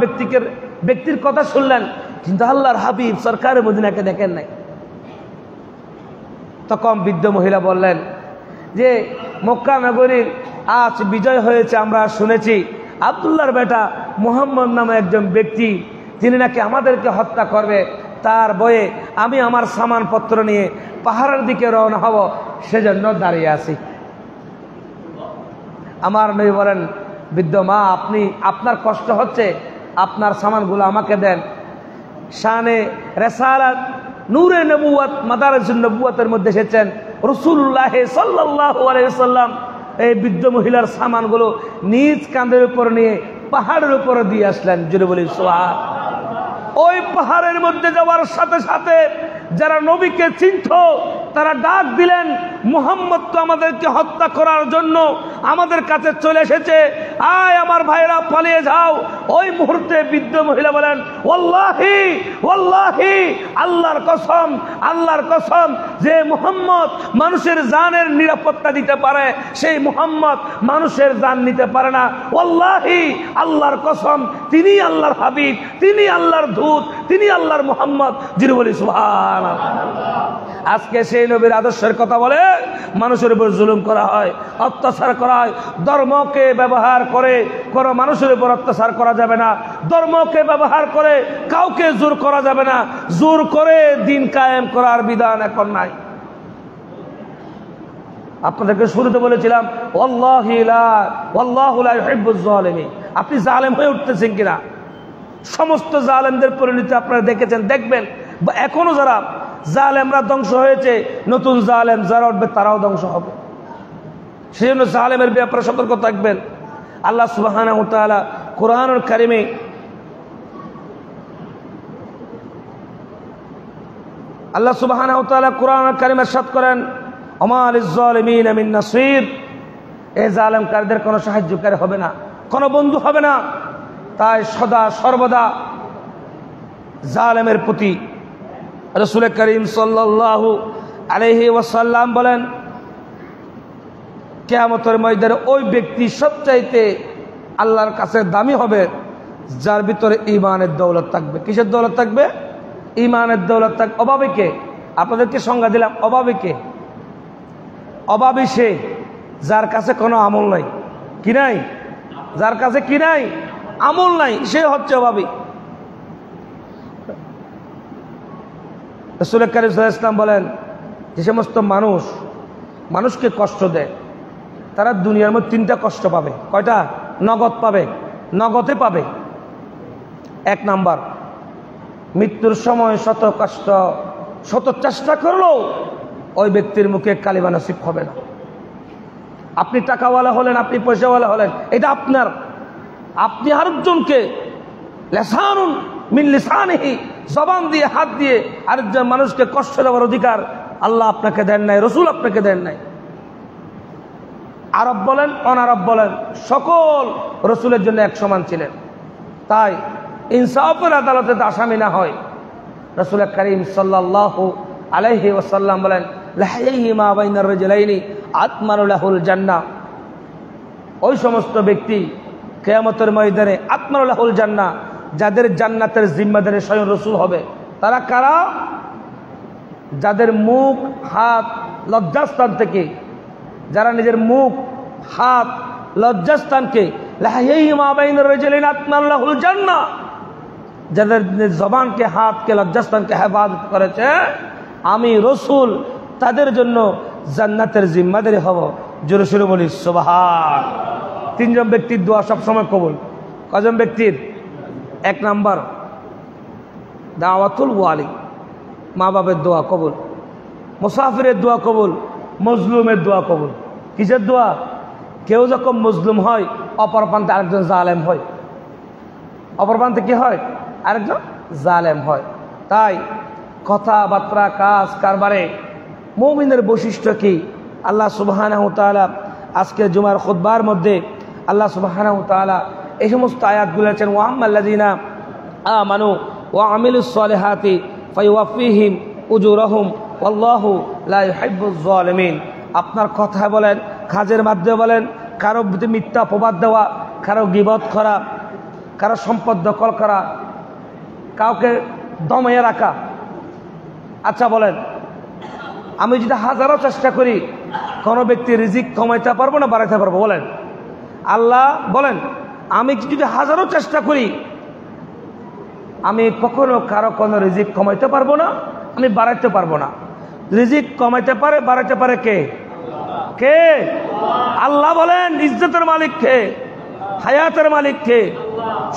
ব্যক্তির কথা শুনলেন, কিন্তু আল্লাহর হাবিব সরকারে মদিনাকে দেখেন নাই। তখন বৃদ্ধ মহিলা বললেন যে মক্কা নগরীর আজ বিজয় হয়েছে, আমরা শুনেছি আব্দুল্লাহর বেটা মুহাম্মদ নামে একজন ব্যক্তি, তিনি নাকি আমাদেরকে হত্যা করবে। তার ভয়ে আমি আমার সামানপত্র নিয়ে পাহাড়ের দিকে রওনা হব, সেজন্য দাঁড়িয়ে আছি। আমার নবী বলেন, বৃদ্ধ মা, আপনার কষ্ট হচ্ছে, আপনার সামানগুলো আমাকে দেন। শানে রিসালাত নূরে নবুয়ত মাদারিজুন নবুয়তের মধ্যে এসেছেন রাসূলুল্লাহ সাল্লাল্লাহু আলাইহি ওয়াসাল্লাম এই বৃদ্ধ মহিলার সামানগুলো নিজ কাঁধের উপর নিয়ে পাহাড়ের উপরে দিয়ে আসলেন। জোরে বলি সুবহানাল্লাহ। ওই পাহাড়ের মধ্যে যাওয়ার সাথে সাথে যারা নবীকে চিনত তারা ডাক দিলেন, মুহাম্মদ তো আমাদেরকে হত্যা করার জন্য আমাদের কাছে চলে এসেছে, আয় আমার ভাইরা পালিয়ে যাও। ওই মুহূর্তে বৃদ্ধ মহিলা বলেন, ওয়াল্লাহি ওয়াল্লাহি, আল্লাহর কসম, আল্লাহর কসম, যে মুহাম্মদ মানুষের জানের নিরাপত্তা দিতে পারে সেই মুহাম্মদ মানুষের জান নিতে পারে না। ওয়াল্লাহি, আল্লাহর কসম, তিনি আল্লাহর হাবিব, তিনি আল্লাহর দূত, তিনি আল্লাহর মুহাম্মদ। যিনি বলি সুবহানাল্লাহ। আজকে সেই নবীর আদর্শের কথা বলে মানুষের উপর জুলুম করা হয়, অত্যাচার করা হয়। ধর্মকে ব্যবহার করে কোনো মানুষের উপর অত্যাচার করা যাবে না, ধর্মকে ব্যবহার করে কাউকে জোর করা যাবে না। জোর করে দিন কায়েম করার বিধান এখন নাই। আপনাদেরকে শুরুতে বলেছিলাম, ওয়াল্লাহি লা ওয়াল্লাহু লা ইউহিব্বুজ জালিমিন। আপনি জালেম হয়ে উঠতেছেন কিনা? সমস্ত জালেমদের পরিণতি আপনারা দেখেছেন, দেখবেন। এখনো যারা জালেমরা ধ্বংস হয়েছে, নতুন জালেম যারা উঠবে তারাও ধ্বংস হবে। সেই জন্য জালেমের ব্যাপারে সতর্ক থাকবেন। আল্লাহ সুবহানাহু ওয়া তাআলা কোরআনুল কারিমে কোরআনুল কারিমে ইরশাদ করেন, ওমা লিয-যালিমিনা মিন নাসীর। এই জালেমকারীদের কোনো সাহায্যকারী হবে না, কোনো বন্ধু হবে না। তাই সদা সর্বদা জালেমের প্রতি রাসূল করিম সাল্লাল্লাহু আলাইহি ওয়াসাল্লাম বলেন, কিয়ামতের ময়দানে ওই ব্যক্তি সবচাইতে আল্লাহর কাছে দামি হবে যার ভিতরে ঈমানের দৌলত থাকবে। কিসের দৌলত থাকবে? ঈমানের দৌলত থাকবে। অভাবী কে? আপনাদেরকে সংজ্ঞা দিলাম, অভাবী কে? অভাবী সে যার কাছে কোনো আমল নাই। কি নাই? যার কাছে কি নাই? আমল নাই, সে হচ্ছে অভাবী। রাসূল করিম সাল্লাল্লাহু আলাইহি ওয়াসাল্লাম বলেন, যে সমস্ত মানুষকে কষ্ট দেয় তারা দুনিয়ার মধ্যে তিনটা কষ্ট পাবে। কয়টা? নগদ পাবে, নগদে পাবে। এক নাম্বার, মৃত্যুর সময় শত কষ্ট, শত চেষ্টা করলেও ওই ব্যক্তির মুখে কালিমা নসিব হবে না। আপনি টাকাওয়ালা হলেন, আপনি পয়সাওয়ালা হলেন, এটা আপনার। আপনি আরেকজনকে লিসানুন মিন লিসানিহি, জবান দিয়ে, হাত দিয়ে আরেকজন মানুষকে কষ্ট দেওয়ার অধিকার আল্লাহ আপনাকে দেন নাই, রাসূল আপনাকে দেন নাই। আরব বলেন, অনারব বলেন, সকল রাসূলের জন্য এক সমান ছিলেন। তাই ইনসাফের আদালতে আসামি না হয় রাসূল করিম সাল্লাল্লাহু আলাইহি ওয়াসাল্লাম বলেন, লাহইহি মা বাইনার রাজুলাইনি আতমানু লাহুল জান্নাহ। ওই সমস্ত ব্যক্তি কিয়ামতের ময়দানে আতমানু লাহুল জান্নাহ, যাদের জান্নাতের জিম্মাদারি স্বয়ং রাসূল হবে। তারা কারা? যাদের মুখ হাত লজ্জাস্থান থেকে, যারা নিজের মুখ হাত লজ্জাস্থানকে, লাহইহি মা বাইনার রাজুলাইনি আতমানু লাহুল জান্নাহ, যাদের জবানকে হাতকে লজ্জাস্থানকে হেফাজত করেছে আমি রসুল, তাদের জন্য জান্নাতের জিম্মাদারি হব। জোরে সোরে বলি সুবহান। তিনজন ব্যক্তির দোয়া সবসময় কবুল। কজন ব্যক্তির? এক নাম্বার দাওয়াতুল ওয়ালি, মা বাবের দোয়া কবুল, মুসাফিরের দোয়া কবুল, মজলুমের দোয়া কবুল। কিসের দোয়া? কেউ যখন মজলুম হয় অপর প্রান্তে আরেকজন জালেম হয়, অপর প্রান্তে কি হয়? আরেকজন জালেম হয়। তাই কথাবার্তা কাজ কারবারে মুমিনের বৈশিষ্ট্য কি? আল্লাহ সুবহানাহু ওয়া তাআলা আজকে জুমার খুতবার মধ্যে আল্লাহ সুবহানাহু ওয়া তাআলা এই সমস্ত আয়াতগুলো আছেন, ওয়া আম্মাল্লাযিনা আমানু ওয়া আমিলুস সালিহাতি ফায়ুওয়াফিহিম উজুরাহুম ওয়াল্লাহু লা ইউহিব্বুজ জালিমিন। আপনার কথা বলেন, কাজের মাধ্যমে বলেন, কারো মিথ্যা অপবাদ দেওয়া, কারো গীবত করা, কারো সম্পদ দখল করা, কাউকে দমিয়ে রাখা। আচ্ছা বলেন, আমি যদি হাজারো চেষ্টা করি কোনো ব্যক্তি রিজিক কমাইতে পারবো না বাড়াইতে পারবো? বলেন। আল্লাহ বলেন, আমি যদি হাজারো চেষ্টা করি আমি কখনো কারো কোনো রিজিক কমাইতে পারবো না, আমি বাড়াইতে পারবো না। রিজিক কমাইতে পারে বাড়াইতে পারে কে? কে? আল্লাহ বলেন, ইজ্জতের মালিক কে? হায়াতের মালিক কে?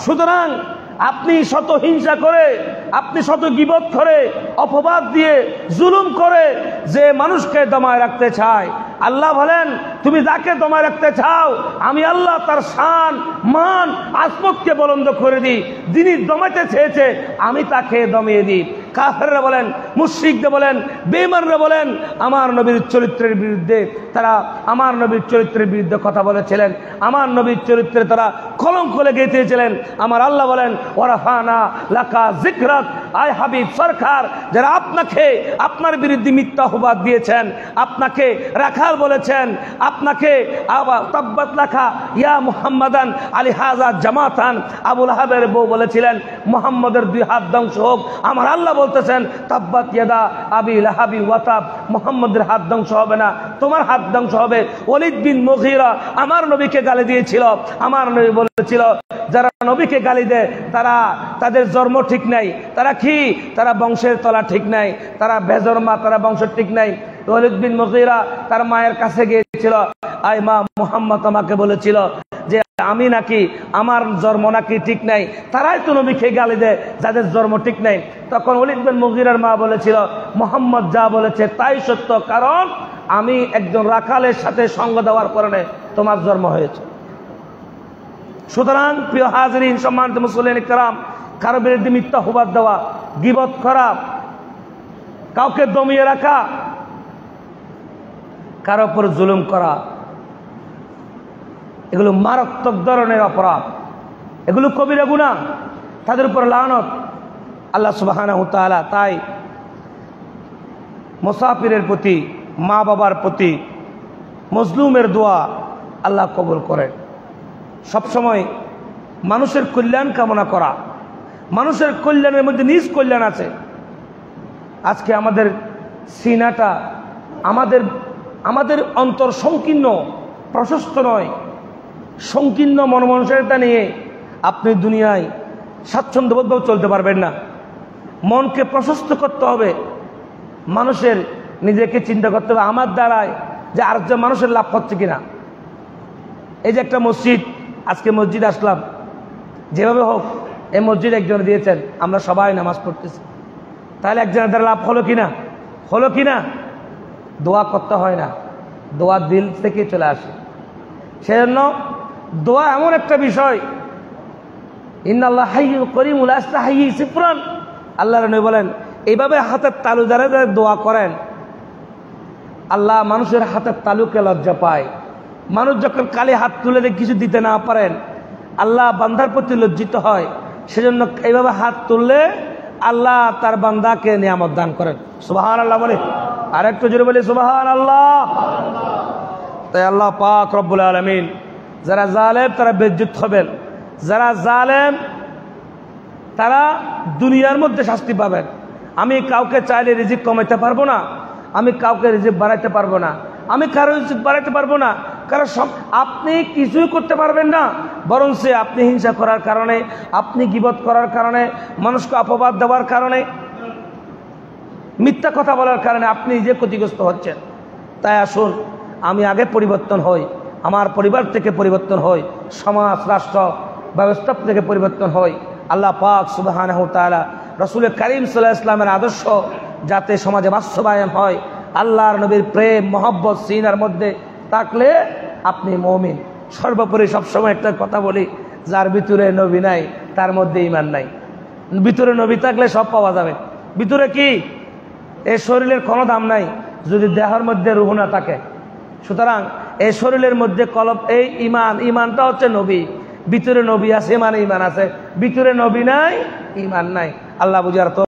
সুতরাং আপনি শত হিংসা করে, আপনি শত গীবত করে, অপবাদ দিয়ে, জুলুম করে যে মানুষকে দমায় রাখতে চায়, আল্লাহ বলেন তুমি যাকে দমায় রাখতে চাও আমি আল্লাহ তার শান মান আসমতকে বুলন্দ করে দিই। যিনি দমাইতে চেয়েছে আমি তাকে দমিয়ে দিই। কাফেররা বলেন, মুশরিকরা বলেন, বেঈমানরা বলেন আমার নবীর চরিত্রের বিরুদ্ধে, তারা আমার নবীর চরিত্রের বিরুদ্ধে কথা বলেছিলেন, আমার নবীর চরিত্রে তারা কলঙ্ক লেগেছিলেন। আমার আল্লাহ বলেন, ওয়ারাফানা লাকা যিকরাক, আয় হাবিব সরকার, যারা আপনাকে আপনার বিরুদ্ধে মিথ্যা অপবাদ দিয়েছেন, আপনাকে রাখাল বলেছেন, আপনাকে তাব্বাত লাকা ইয়া মুহাম্মাদান আলী হাযা জামাতান, আবু লাহাবের বউ বলেছিলেন মুহাম্মদের দুই হাত ধ্বংস হোক। আমার আল্লাহ বলতেছেন তাব্বাত ইয়াদা আবি লাহাবি ওয়া তাব, মুহাম্মদের হাত ধ্বংস হবে না, তোমার হাত ধ্বংস হবে। ওয়ালিদ বিন মুগীরা আমার নবীকে গালি দিয়েছিল। আমার নবী বলেছিল যারা নবীকে গালি দেয় তারা তাদের জন্ম ঠিক নাই, তারা কি? তারা বংশের তলা ঠিক নাই, তারা বেজন্মা, তারা বংশ ঠিক নাই। ওয়ালিদ বিন মুগীরা তার মায়ের কাছে গিয়েছিল, আয় মা, মুহাম্মদ আমাকে বলেছিল যে আমি নাকি আমার জন্ম নাকি ঠিক নাই, তারাই তো নবীকে গালি দেয় যাদের জন্ম ঠিক নাই। তখন ওয়ালিদ বিন মুগীরার মা বলেছিল মুহাম্মদ যা বলেছে তাই সত্য, কারণ আমি একজন রাখালের সাথে সঙ্গ দেওয়ার কারণে তোমার জন্ম হয়েছে। সুতরাং প্রিয় হাজরিন, সম্মানিত মুসল্লিন কিরাম, কারো বিরুদ্ধে মিথ্যা অপবাদ দেওয়া, গীবত করা, কাউকে দমিয়ে রাখা, কারো উপর জুলুম করা, এগুলো মারাত্মক ধরনের অপরাধ, এগুলো কবিরা গুনাহ, তাদের উপর লানত আল্লাহ সুবহানাহু ওয়া তাআলা। তাই মুসাফিরের প্রতি, মা বাবার প্রতি, মজলুমের দোয়া আল্লাহ কবুল করেন। সবসময় মানুষের কল্যাণ কামনা করা, মানুষের কল্যাণের মধ্যে নিজ কল্যাণ আছে। আজকে আমাদের সিনাটা, আমাদের অন্তর সংকীর্ণ, প্রশস্ত নয়, সংকীর্ণ মনমানসিকতা নিয়ে আপনি দুনিয়ায় স্বাচ্ছন্দ্যবোধভাবে চলতে পারবেন না। মনকে প্রশস্ত করতে হবে, মানুষের নিজেকে চিন্তা করতে হবে আমার দ্বারায় যে আরেকজন মানুষের লাভ হচ্ছে কিনা। এই যে একটা মসজিদ, আজকে মসজিদ আসলাম, যেভাবে হোক এই মসজিদ একজন দিয়েছেন, আমরা সবাই নামাজ পড়তেছি, তাহলে একজনের দ্বারা লাভ হলো কিনা? হলো কিনা? দোয়া করতে হয় না, দোয়া দিল থেকে চলে আসে। সেজন্য দোয়া এমন একটা বিষয়, ইন্নাল্লাহ হাইয়্যুন কারীমুন লা ইস্তাহয়ী সিফরান, আল্লাহর নবী বলেন এইভাবে হাতের তালু দ্বারা দোয়া করেন, আল্লাহ মানুষের হাতের তালুকে লজ্জা পায়। মানুষ যখন কালি হাত তুলে দিয়ে কিছু দিতে না পারেন, আল্লাহ বান্দার প্রতি লজ্জিত হয়। সেজন্য এইভাবে হাত তুললে আল্লাহ তার বান্দাকে নিয়ামত দান করেন। সুবহানাল্লাহ বলে, আর একটু জোরে বলি সুবহানাল্লাহ। তাই আল্লাহ পাক রব্বুল আলামিন, যারা জালেম তারা বেজ্জত হবেন, যারা জালেম তারা দুনিয়ার মধ্যে শাস্তি পাবেন। আমি কাউকে চাইলে রিজিক কমাইতে পারবো না, আমি কাউকে রিজিক বাড়াইতে পারবো না, আমি কারো রিজিক বাড়াইতে পারবো না, কারণ আপনি কিছুই করতে পারবেন না, বরং সে আপনি হিংসা করার কারণে, আপনি গীবত করার কারণে, মানুষকে অপবাদ দেওয়ার কারণে, মিথ্যা কথা বলার কারণে আপনি নিজে ক্ষতিগ্রস্ত হচ্ছেন। তাই আসুন আমি আগে পরিবর্তন হই, আমার পরিবার থেকে পরিবর্তন হই, সমাজ রাষ্ট্র ব্যবস্থা থেকে পরিবর্তন হই। আল্লাহ পাক সুবহানাহু ওয়া তাআলা রাসূল কারীম সাল্লাল্লাহু আলাইহি ওয়াসাল্লামের আদর্শ যাতে সমাজে বাস্তবায়ন হয়, আল্লাহর নবীর প্রেম মহব্বত সিনার মধ্যে থাকলে আপনি মুমিন। সর্বোপরি সবসময় একটা কথা বলি, যার ভিতরে নবী নাই তার মধ্যে ঈমান নাই। ভিতরে নবী থাকলে সব পাওয়া যাবে। ভিতরে কি? এই শরীরের কোনো দাম নাই যদি দেহের মধ্যে রূহ না থাকে। সুতরাং এই শরীরের মধ্যে কলব, এই ইমানটা হচ্ছে নবী। ভিতরে নবী আছে মানে ইমান আছে, ভিতরে নবী নাই ইমান নাই। আল্লাহ বুঝার তো